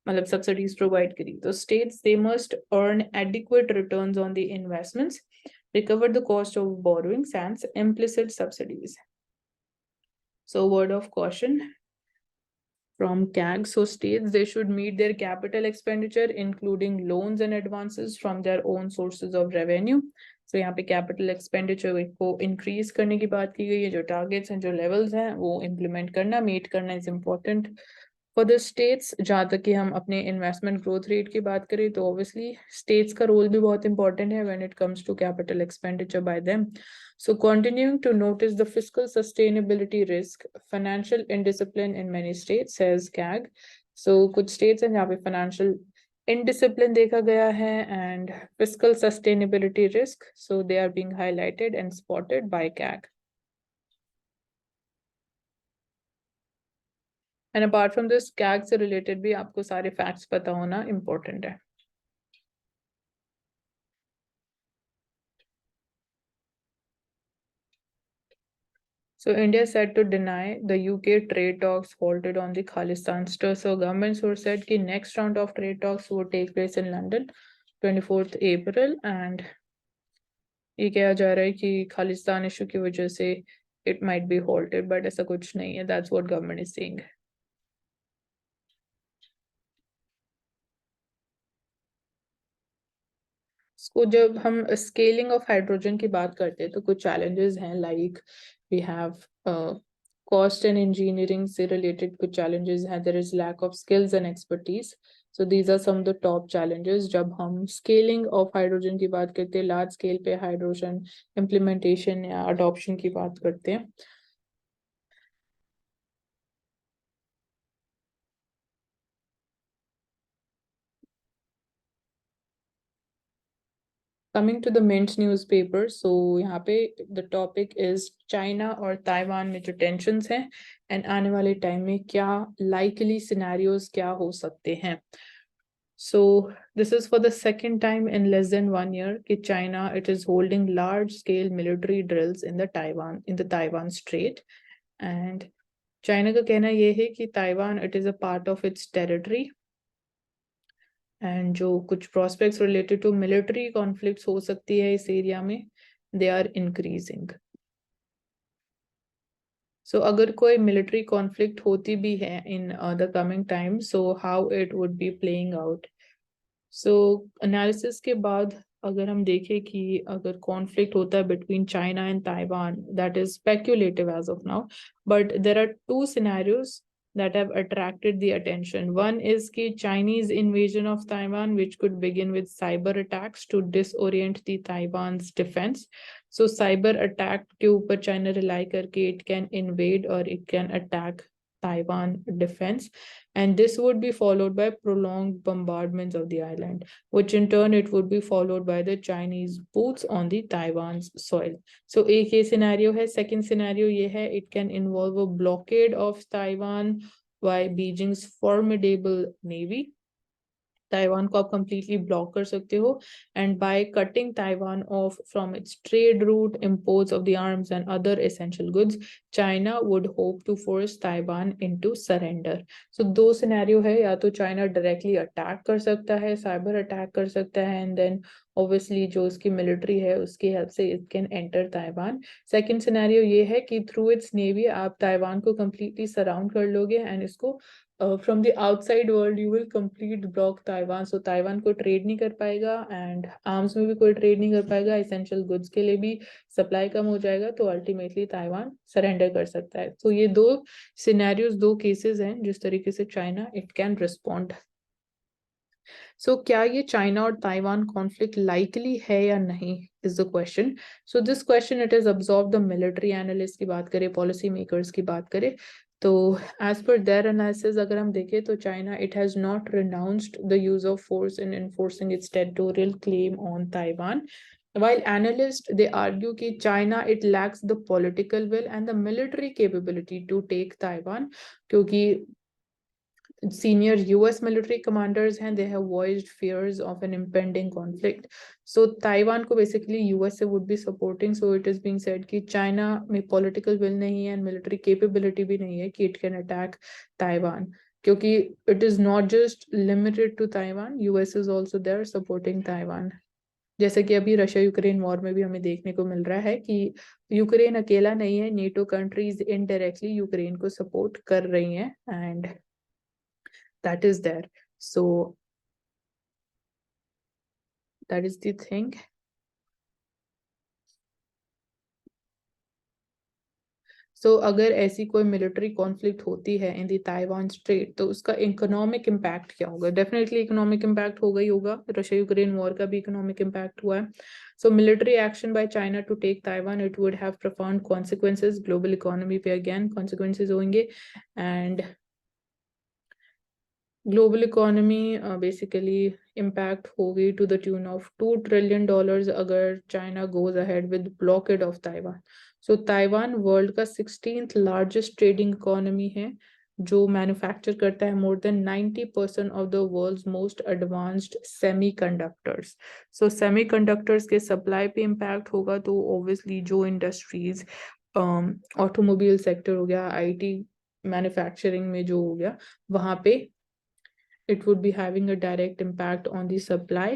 मतलब subsidies provide करी. तो states they must earn adequate returns on the investments, recover the cost of borrowing sans implicit subsidies. So word of caution from CAG. So states they should meet their capital expenditure, including loans and advances from their own sources of revenue. So यहाँ पे capital expenditure को increase करने की बात की गई है, जो targets हैं, जो levels हैं, वो implement करना, meet करना is important. For the states, जहाँ तक कि हम अपने investment growth rate की बात करें तो obviously states का role भी बहुत important है when it comes to capital expenditure by them. So continuing to notice the fiscal sustainability risk, financial indiscipline in many states, says CAG. So कुछ states हैं जहाँ पे financial indiscipline देखा गया है and fiscal sustainability risk, so they are being highlighted and spotted by CAG. And apart from this, CAG से related भी आपको सारे facts पता होना important है. So India said to deny the UK trade talks halted on the Khalistan stir. So government source said कि next round of trade talks would take place in London 24th April, and ये कहा जा रहा है कि Khalistan issue की वजह से it might be halted, but ऐसा कुछ नहीं है. That's what government is saying. So जब हम scaling of hydrogen की बात करते हैं तो कुछ challenges हैं, like we have cost and engineering से related कुछ challenges हैं. There is lack of skills and expertise. So these are some of the top challenges जब हम scaling of hydrogen की बात करते हैं, large scale पे hydrogen implementation या adoption की बात करते हैं. Coming to the Mint newspaper, so यहाँ पे the topic is China और ताइवान में जो tensions हैं and आने वाले time में क्या likely scenarios क्या हो सकते हैं. So this is for the second time in less than 1 year कि China it is holding large scale military drills in the Taiwan Strait, and China का कहना ये है कि Taiwan it is a part of its territory, and जो कुछ prospects related to military conflicts हो सकती है इस एरिया में, दे आर इंक्रीजिंग. सो अगर कोई मिलिट्री कॉन्फ्लिक्ट होती भी है in the coming time, so how it would be playing out. So analysis के बाद अगर हम देखें कि अगर कॉन्फ्लिक्ट होता है between China and Taiwan, that is speculative as of now, but there are two scenarios that have attracted the attention. One is the Chinese invasion of Taiwan, which could begin with cyber attacks to disorient the Taiwan's defense. So cyber attack के ऊपर China rely करके it can invade or it can attack Taiwan defense, and this would be followed by prolonged bombardments of the island, which in turn it would be followed by the Chinese boots on the Taiwan's soil. So एक ये scenario है. Second scenario ये है, it can involve a blockade of Taiwan by Beijing's formidable navy. Taiwan को आप completely block कर सकते हो, and by cutting Taiwan off from its trade route, imports of the arms and other essential goods, China would hope to force Taiwan into surrender. So दो scenario है, या तो China directly attack कर सकता है, cyber attack कर सकता है, and then ऑब्वियसली जो उसकी मिलिट्री है उसकी हेल्प से it can enter Taiwan. Second scenario ये है कि थ्रू इट्स नेवी आप ताइवान को कम्प्लीटली सराउंड कर लोगे एंड इसको from the outside world you will complete block Taiwan, so Taiwan को ट्रेड नहीं कर पाएगा एंड आर्म्स में भी कोई ट्रेड नहीं कर पाएगा, एसेंशियल गुड्स के लिए भी सप्लाई कम हो जाएगा, तो अल्टीमेटली ताइवान सरेंडर कर सकता है। तो ये दो सिनेरियोज, दो केसेस हैं जिस तरीके से चाइना इट कैन रिस्पॉन्ड। सो क्या ये चाइना और ताइवान कॉन्फ्लिक्ट लाइकली है या नहीं is the question. So this question it is absorb the military analyst की बात करें, पॉलिसी मेकर्स की बात करें, तो एज पर देयर एनालिसिस अगर हम देखें तो China it has not renounced the use of force in enforcing it's territorial claim on Taiwan, while analysts they argue कि China it lacks the political will and the military capability to take Taiwan, क्योंकि senior US military commanders हैं they have voiced fears of an impending conflict. So Taiwan को basically USA would be supporting, so it is being said कि China में political will नहीं है and military capability भी नहीं है कि it can attack Taiwan, क्योंकि it is not just limited to Taiwan, US is also there supporting Taiwan। जैसे कि अभी रशिया यूक्रेन वॉर में भी हमें देखने को मिल रहा है कि यूक्रेन अकेला नहीं है, नेटो कंट्रीज इनडायरेक्टली यूक्रेन को सपोर्ट कर रही हैं and that is there, so that is the thing। सो अगर ऐसी कोई मिलिट्री कॉन्फ्लिक्ट होती है इन द ताइवान स्ट्रेट तो उसका इकोनॉमिक इम्पैक्ट क्या होगा। डेफिनेटली इकोनॉमिक इम्पैक्ट होगा ही होगा, रशिया यूक्रेन वॉर का भी इकोनॉमिक इम्पैक्ट हुआ है। So military action by China to take Taiwan it would have profound consequences, global economy पे अगेन कॉन्सिक्वेंसेज होंगे and global economy basically impact होगी to the tune of $2 trillion अगर China goes ahead with blockade of Taiwan. So Taiwan world का 16th largest trading economy है जो manufacture करता है more than 90% of the world's most advanced semiconductors. So semiconductors के supply पे impact होगा, तो ऑब्वियसली जो इंडस्ट्रीज ऑटोमोबाइल सेक्टर हो गया, आईटी मैन्युफैक्चरिंग में जो हो गया, वहाँ पे it would be having a direct impact on the supply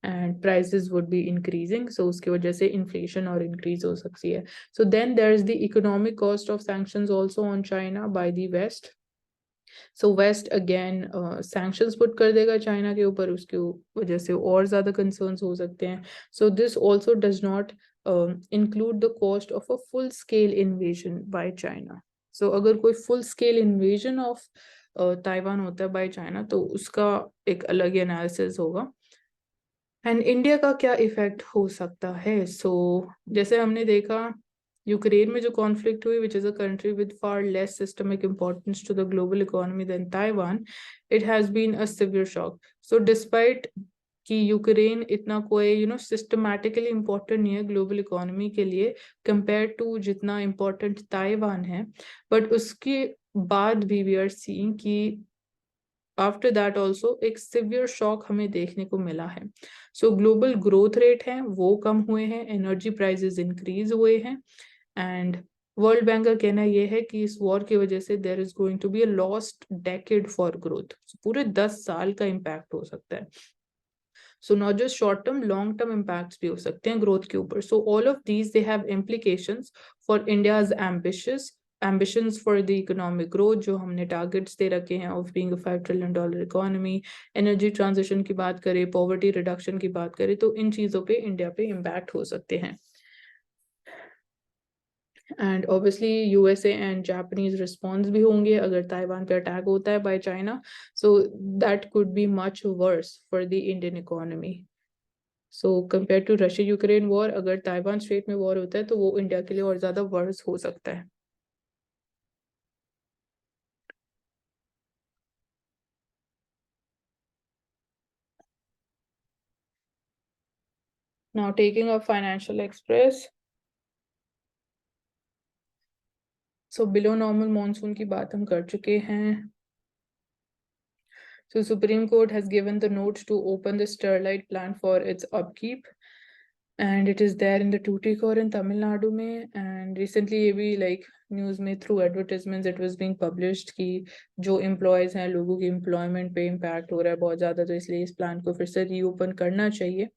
and prices would be increasing, so उसकी वजह से inflation और increase हो सकती है। So then there is the economic cost of sanctions also on China by the West। So West again sanctions put कर देगा China के ऊपर, उसकी वजह से और ज़्यादा concerns हो सकते हैं। So this also does not include the cost of a full scale invasion by China। So अगर कोई full scale invasion of Taiwan होता है बाय चाइना तो उसका एक अलग ही एनालिसिस होगा। एंड इंडिया का क्या इफेक्ट हो सकता है। सो जैसे हमने देखा यूक्रेन में जो कॉन्फ्लिक्ट हुई which is a country with far less systemic importance to the global economy than Taiwan, it has been a severe shock. So despite कि यूक्रेन इतना कोई सिस्टमैटिकली इम्पोर्टेंट नहीं है ग्लोबल इकोनॉमी के लिए कंपेयर टू जितना important Taiwan है, but उसके बाद भी वी आर सीइंग कि आफ्टर दैट ऑल्सो एक सिवियर शॉक हमें देखने को मिला है। सो ग्लोबल ग्रोथ रेट है वो कम हुए हैं, एनर्जी प्राइसेस इंक्रीज हुए हैं एंड वर्ल्ड बैंक का कहना यह है कि इस वॉर की वजह से there is going to be a lost decade for growth, पूरे 10 साल का इम्पैक्ट हो सकता है। So not just short term, long term impacts भी हो सकते हैं ग्रोथ के ऊपर। So all of these they have implications for India's ambitions for the economic growth जो हमने टारगेट्स दे रखे हैं of being a $5 trillion economy. Energy transition की बात करें, पॉवर्टी रिडक्शन की बात करें, तो इन चीज़ों पे इंडिया पे इम्पैक्ट हो सकते हैं। And obviously USA and Japanese response भी होंगे अगर ताइवान पे अटैक होता है by China, so that could be much worse for the Indian economy. So compare to Russia Ukraine war, अगर ताइवान स्ट्रेट में वॉर होता है तो वो इंडिया के लिए और ज़्यादा वर्स हो सकता है। Now taking up Financial Express, so below normal monsoon की बात हम कर चुके हैं। So Supreme Court has given the notes to open the Sterlite plant for its upkeep and it is there in the Tuticorin in Tamil Nadu में, and recently ये भी like news में through advertisements it was being published कि जो employees हैं लोगों की employment पे इम्पैक्ट हो रहा है बहुत ज़्यादा, तो इसलिए इस प्लान को फिर से रीओपन करना चाहिए।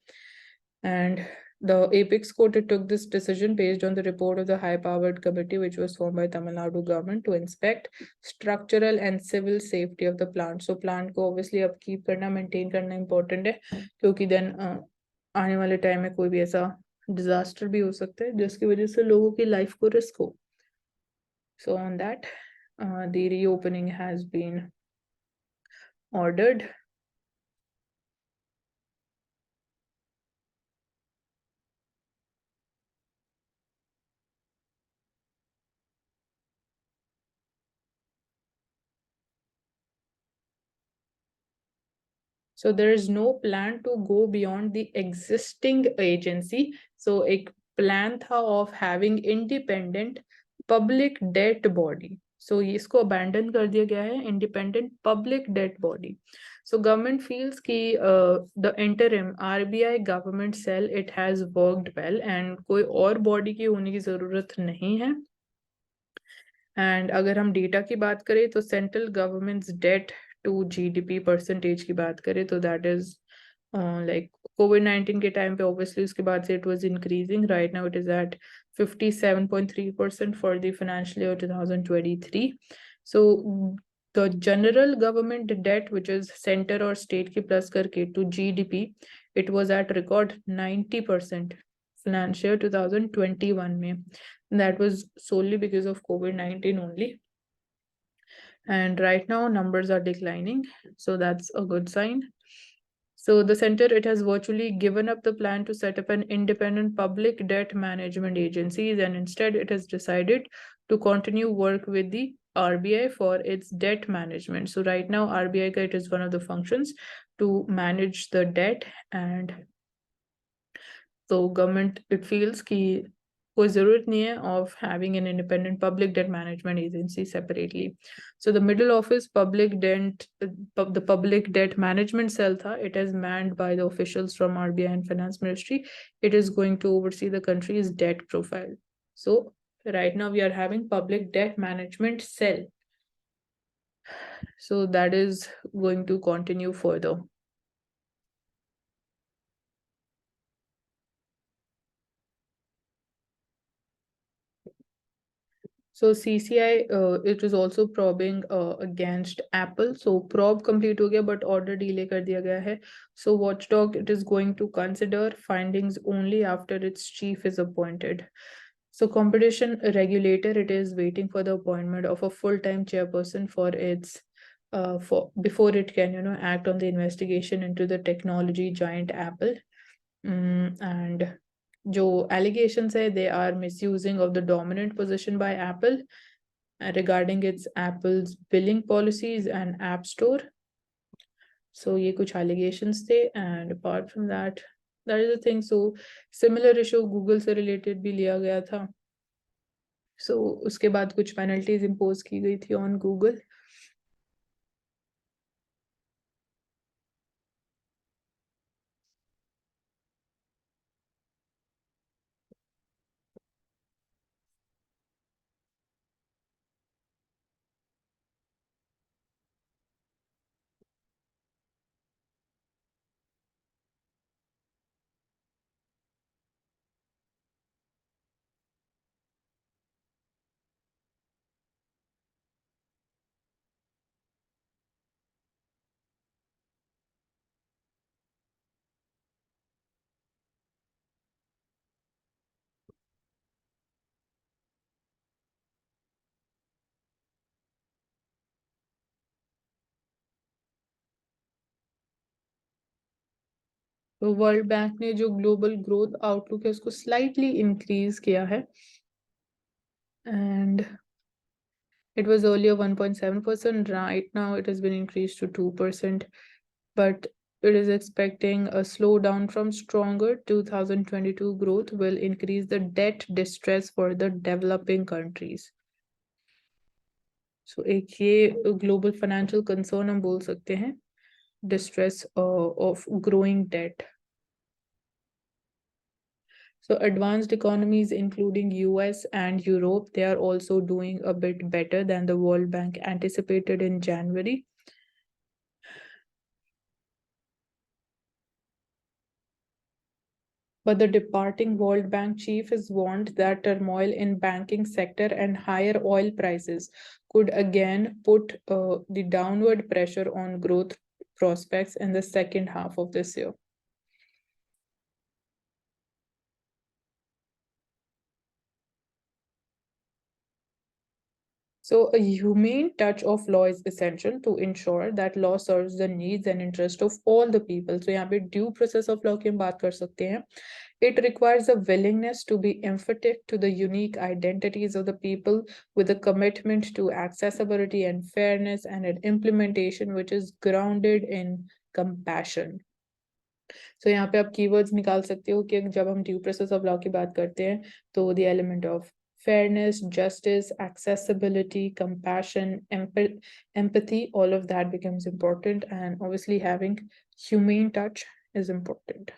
And the apex court took this decision based on the report of the high-powered committee, which was formed by Tamil Nadu government to inspect structural and civil safety of the plant. So plant को obviously upkeep करना, maintain करना important है, क्योंकि then आने वाले time में कोई भी ऐसा disaster भी हो सकता है जिसकी वजह से लोगों की life को risk हो. So on that, the reopening has been ordered. So there is no plan to go beyond the existing agency. So एक plan था of having independent public debt body. So इसको abandon कर दिया गया है, independent public debt body. So government feels कि the interim RBI government cell it has worked well and कोई और body की होने की जरूरत नहीं है. एंड अगर हम डेटा की बात करें तो central government's debt to GDP percentage की बात करें तो दैट इज लाइक कोविड-19 के टाइम पे ऑब्वियसली उसके बाद से it was increasing. Right now it is at 57.3% for the financial year 2023. So the general government debt which is centre और स्टेट की प्लस करके to GDP it was at record 90% financial 2021 में. That was solely because of COVID-19 only. And right now numbers are declining. So that's a good sign. So the center, it has virtually given up the plan to set up an independent public debt management agencies, and instead it has decided to continue work with the RBI for its debt management. So right now RBI it is one of the functions to manage the debt. And so government it feels कि कोई जरूरत नहीं है of having an independent public debt management agency separately. So the middle office public debt the public debt management cell tha, it is manned by the officials from RBI and Finance Ministry. It is going to oversee the country's debt profile. So right now we are having public debt management cell. So that is going to continue further. So CCI it is also probing against Apple. So probe complete हो गया but order delay कर दिया गया है. So watchdog it is going to consider findings only after its chief is appointed. So competition regulator it is waiting for the appointment of a full-time chairperson for its for before it can act on the investigation into the technology giant Apple. And जो allegations है they are misusing of the dominant position by Apple regarding its Apple's billing policies and App Store. So ये कुछ allegations थे, and apart from that that is the thing. So similar issue Google से related भी लिया गया था. So उसके बाद कुछ penalties impose की गई थी on Google. तो वर्ल्ड बैंक ने जो ग्लोबल ग्रोथ आउटलुक है उसको स्लाइटली इंक्रीज किया है. And it was earlier 1.7%. Right now it has been increased to 2%. But it is expecting a slowdown from stronger 2022 growth will increase the debt distress for the developing countries. So एक ये global financial concern हम बोल सकते हैं, distress of growing debt. So advanced economies, including US and Europe, they are also doing a bit better than the World Bank anticipated in January. But the departing World Bank chief has warned that turmoil in banking sector and higher oil prices could again put the downward pressure on growth prospects in the second half of this year. So a humane touch of law is essential to ensure that law serves the needs and interest of all the people. So यहाँ पे due process of law की हम बात कर सकते हैं. It requires a willingness to be empathetic to the unique identities of the people with a commitment to accessibility and fairness and an implementation which is grounded in compassion. So यहाँ पे आप keywords निकाल सकते हो कि जब हम due process of law की बात करते हैं तो the element of fairness, justice, accessibility, compassion, empathy, all of that becomes important, and obviously having humane touch is important.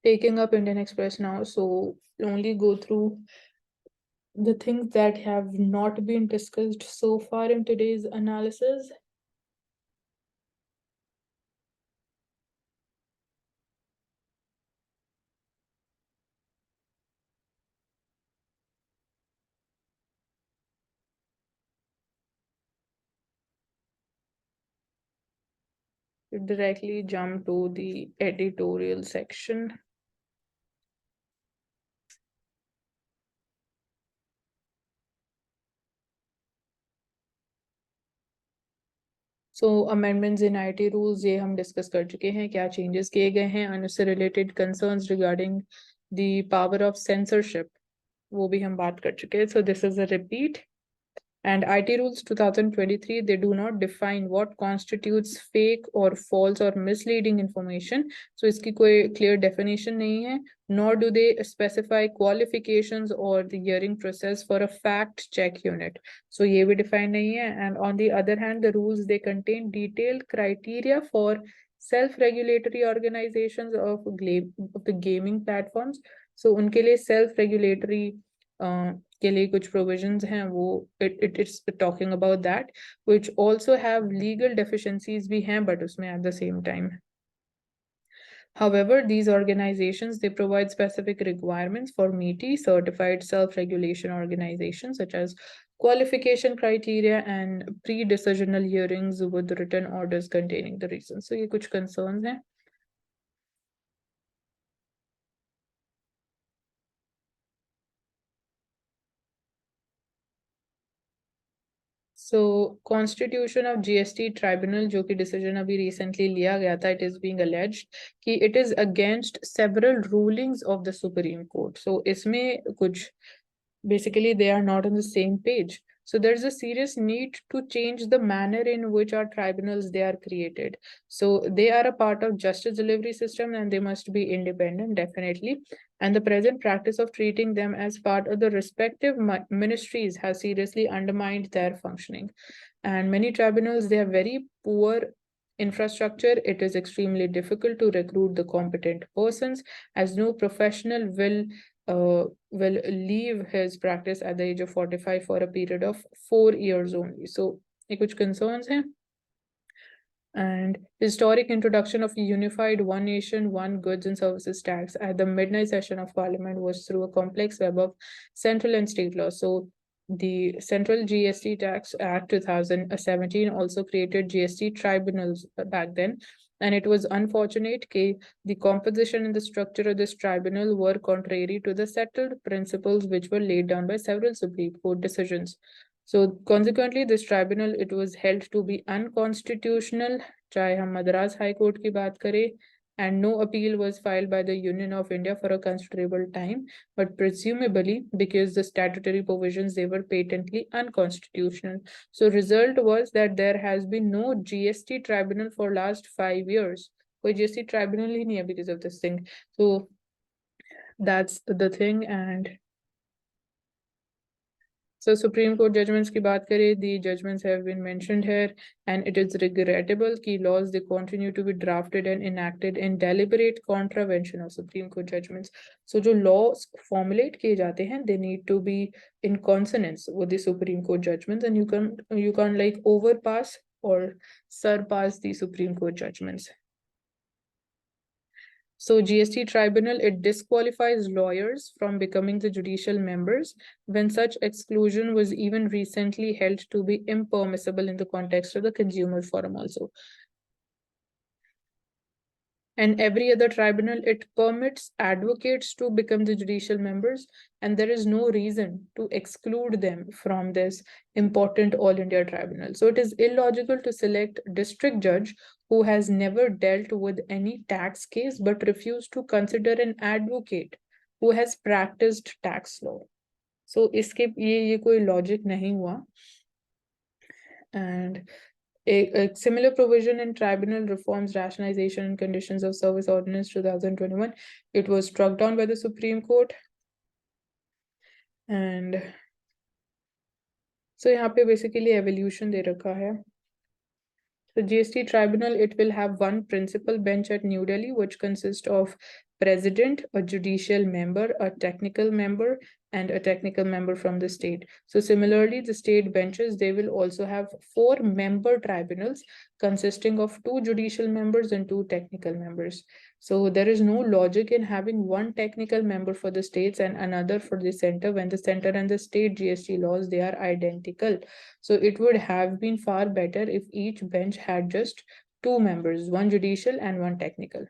Taking up Indian Express now, so only go through the things that have not been discussed so far in today's analysis. Directly jump to the editorial section. So amendments in IT rules ये हम discuss कर चुके हैं, क्या changes किए गए हैं, और उससे related concerns regarding the power of censorship वो भी हम बात कर चुके हैं. सो this is a repeat. And IT rules 2023, they do not define what constitutes fake or false or misleading information. So इसकी कोई clear definition नहीं है, nor do they specify qualifications or the hearing process for a fact check unit. So ये भी define नहीं है. And on the other hand, the rules, they contain detailed criteria for self-regulatory organizations of the gaming platforms. So उनके लिए self-regulatory के लिए कुछ provisions हैं वो it is talking about that, which also have legal deficiencies भी हैं but उसमें at the same time. However, these organizations, they provide specific requirements for MITI certified self-regulation organizations such as qualification criteria and pre-decisional hearings with written orders containing the reasons. So ये कुछ concerns हैं. So constitution of GST tribunal जो कि decision अभी recently लिया गया था, it is being alleged कि इट इज against several rulings of the supreme court. So इसमें कुछ basically they are not on the same page. So there's a serious need to change the manner in which our tribunals they are created. So they are a part of justice delivery system and they must be independent, definitely. And the present practice of treating them as part of the respective ministries has seriously undermined their functioning. And many tribunals, they have very poor infrastructure. It is extremely difficult to recruit the competent persons, as no professional will leave his practice at the age of 45 for a period of 4 years only. So ये कुछ concerns हैं. And historic introduction of a unified one nation, one goods and services tax at the midnight session of parliament was through a complex web of central and state laws. So the Central GST Tax Act 2017 also created GST tribunals back then. And it was unfortunate that the composition and the structure of this tribunal were contrary to the settled principles which were laid down by several Supreme Court decisions. So consequently, this tribunal, it was held to be unconstitutional, चाहे हम Madras high court की बात करें, and no appeal was filed by the Union of India for a considerable time, but presumably because the statutory provisions, they were patently unconstitutional. So result was that there has been no GST tribunal for last 5 years. कोई GST tribunal ही नहीं है because of this thing. So that's the thing. And so Supreme Court judgments की बात करें, the judgments have been mentioned here, and it is regrettable कि laws, they continue to be drafted and enacted in deliberate contravention of Supreme Court judgments. So जो laws formulate किए जाते हैं, they need to be in consonance with the Supreme Court judgments, and you can like overpass or surpass the Supreme Court judgments. So GST tribunal, it disqualifies lawyers from becoming the judicial members when such exclusion was even recently held to be impermissible in the context of the consumer forum also. And every other tribunal, it permits advocates to become the judicial members, and there is no reason to exclude them from this important All India tribunal. So it is illogical to select district judge who has never dealt with any tax case but refuse to consider an advocate who has practiced tax law. So इसके ये कोई logic नहीं हुआ. And a similar provision in Tribunal Reforms, Rationalization and Conditions of Service Ordinance 2021, it was struck down by the Supreme Court. And so यहाँ पे basically evolution दे रखा है. The GST tribunal, it will have one principal bench at New Delhi, which consists of president, a judicial member, a technical member, and a technical member from the state. So similarly, the state benches, they will also have 4 member tribunals consisting of 2 judicial members and 2 technical members. So there is no logic in having one technical member for the states and another for the center when the center and the state GST laws, they are identical. So it would have been far better if each bench had just 2 members, one judicial and one technical.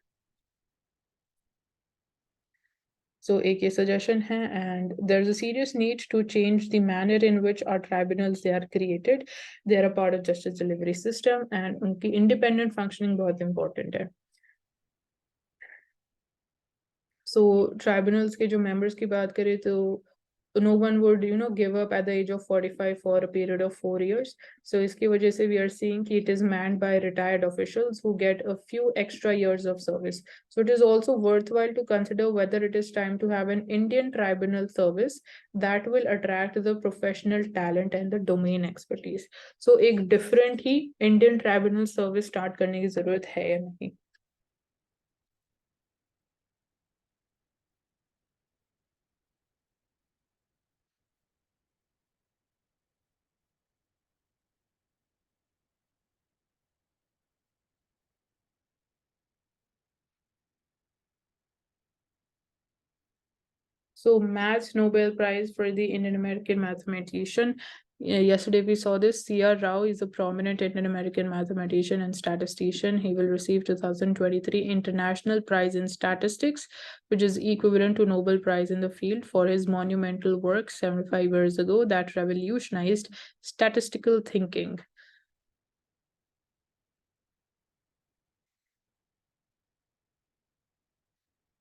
So एक ये suggestion है, and there's a serious need to change the manner in which our tribunals, they are created. They are a part of justice delivery system, and उनकी independent functioning बहुत important है. So tribunals के जो members की बात करें तो no one would give up at the age of 45 for a period of 4 years. So iski wajah se we are seeing that it is manned by retired officials who get a few extra years of service. So it is also worthwhile to consider whether it is time to have an Indian tribunal service that will attract the professional talent and the domain expertise. So एक different ही Indian tribunal service start करने की जरूरत है या नहीं. So Maths Nobel Prize for the Indian American mathematician. Yesterday we saw this. C.R. Rao is a prominent Indian American mathematician and statistician. He will receive 2023 International Prize in Statistics, which is equivalent to Nobel Prize in the field for his monumental work 75 years ago that revolutionized statistical thinking.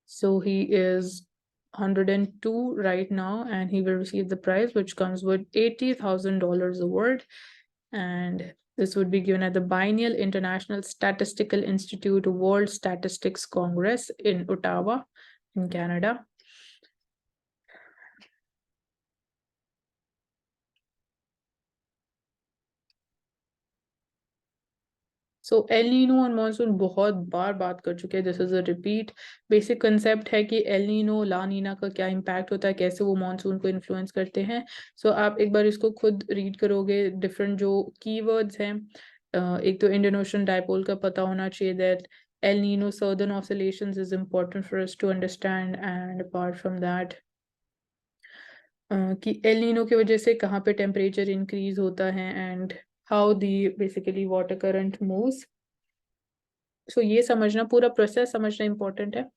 So he is 102 right now, and he will receive the prize, which comes with $80,000 award. And this would be given at the Biennial International Statistical Institute World Statistics Congress in Ottawa, in Canada. So El Nino और monsoon बहुत बार बात कर चुके हैं. This is a repeat. Basic concept है कि El Nino ला नीना का क्या इम्पैक्ट होता है, कैसे वो मानसून को इन्फ्लुएंस करते हैं. सो आप एक बार इसको खुद रीड करोगे. डिफरेंट जो कीवर्ड्स हैं, एक तो इंडियन ओशन डायपोल का पता होना चाहिए. That El Nino southern oscillations is important for us to understand. And apart from that कि एल नीनो की वजह से कहाँ पे टेम्परेचर इंक्रीज होता है and how the basically water current moves. So ये समझना, पूरा प्रोसेस समझना इंपॉर्टेंट है.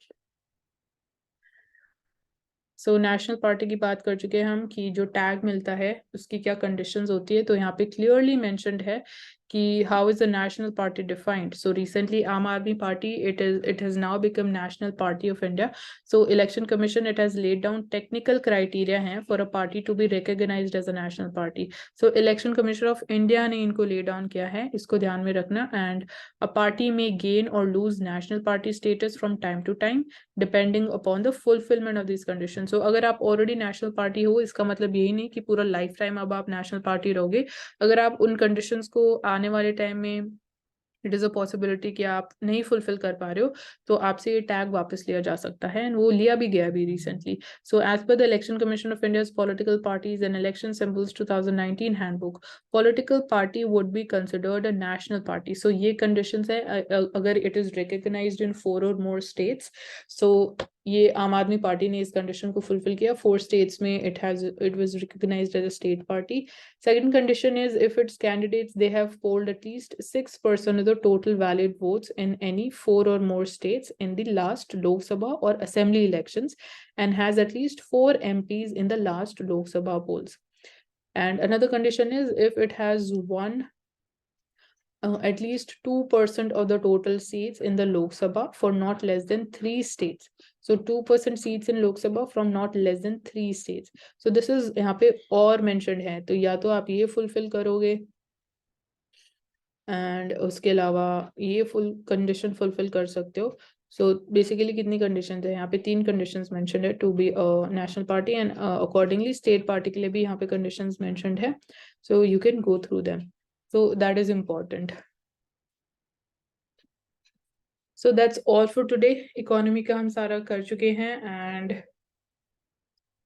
सो नेशनल पार्टी की बात कर चुके हैं हम कि जो टैग मिलता है उसकी क्या कंडीशंस होती है. तो यहाँ पे क्लियरली मेंशन्ड है कि how is the national party defined. So recently Aam Aadmi party it has now become national party of India. So election commission it has laid down technical criteria हैं for a party to be recognised as a national party. So election commission of India ने इनको lay down किया है, इसको ध्यान में रखना. And a party में गेन और lose national party status from time to time depending upon the fulfilment of this condition. So अगर आप ऑलरेडी नेशनल पार्टी हो, इसका मतलब यही नहीं कि पूरा लाइफ टाइम अब आप नेशनल पार्टी रहोगे. अगर आप उन कंडीशंस को आने वाले टाइम में इट इज़ अ पॉसिबिलिटी कि आप नहीं फुलफिल कर पा रहे हो, तो आपसे ये टैग वापस लिया जा सकता है, एंड वो लिया भी गया अभी recently. So as per the election commission of India's political parties and election symbols 2019 handbook, political party would be considered a national party. So ये कंडीशंस है अगर इट इज रिकग्नाइज्ड इन 4 और मोर स्टेट्स. सो ये आम आदमी पार्टी ने इस condition को fulfil किया. 4 स्टेट्स में it was recognised as a state party. Second condition is if its candidates they have polled at least 6% of the total valid votes in any 4 or more states in the last Lok Sabha or Assembly elections and has at least 4 MPs in the last Lok Sabha polls. And another condition is if it has won at least 2% of the total seats in the Lok Sabha for not less than 3 states. So 2% seats in Lok Sabha from not less than 3 states. So this is यहाँ पे और mentioned है, तो या तो आप ये fulfill करोगे एंड उसके अलावा ये फुल कंडीशन फुलफिल कर सकते हो. सो बेसिकली कितनी कंडीशन है यहाँ पे? 3 कंडीशंस मेंशन्ड है to be national party, and accordingly state party के लिए भी यहाँ पे कंडीशंस मेंशन्ड है. So you can go through them. So that is important. So that's all for today. Economy का हम सारा कर चुके हैं, एंड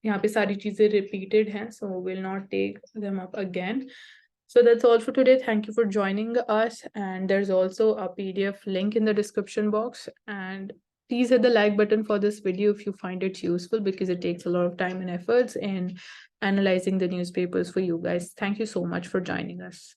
यहाँ पे सारी चीजें रिपीटेड हैं, so will not take them up again. So that's all for today. Thank you for joining us. And there's also a PDF link in the description box. And please hit the like button for this video if you find it useful, because it takes a lot of time and efforts in analyzing the newspapers for you guys. Thank you so much for joining us.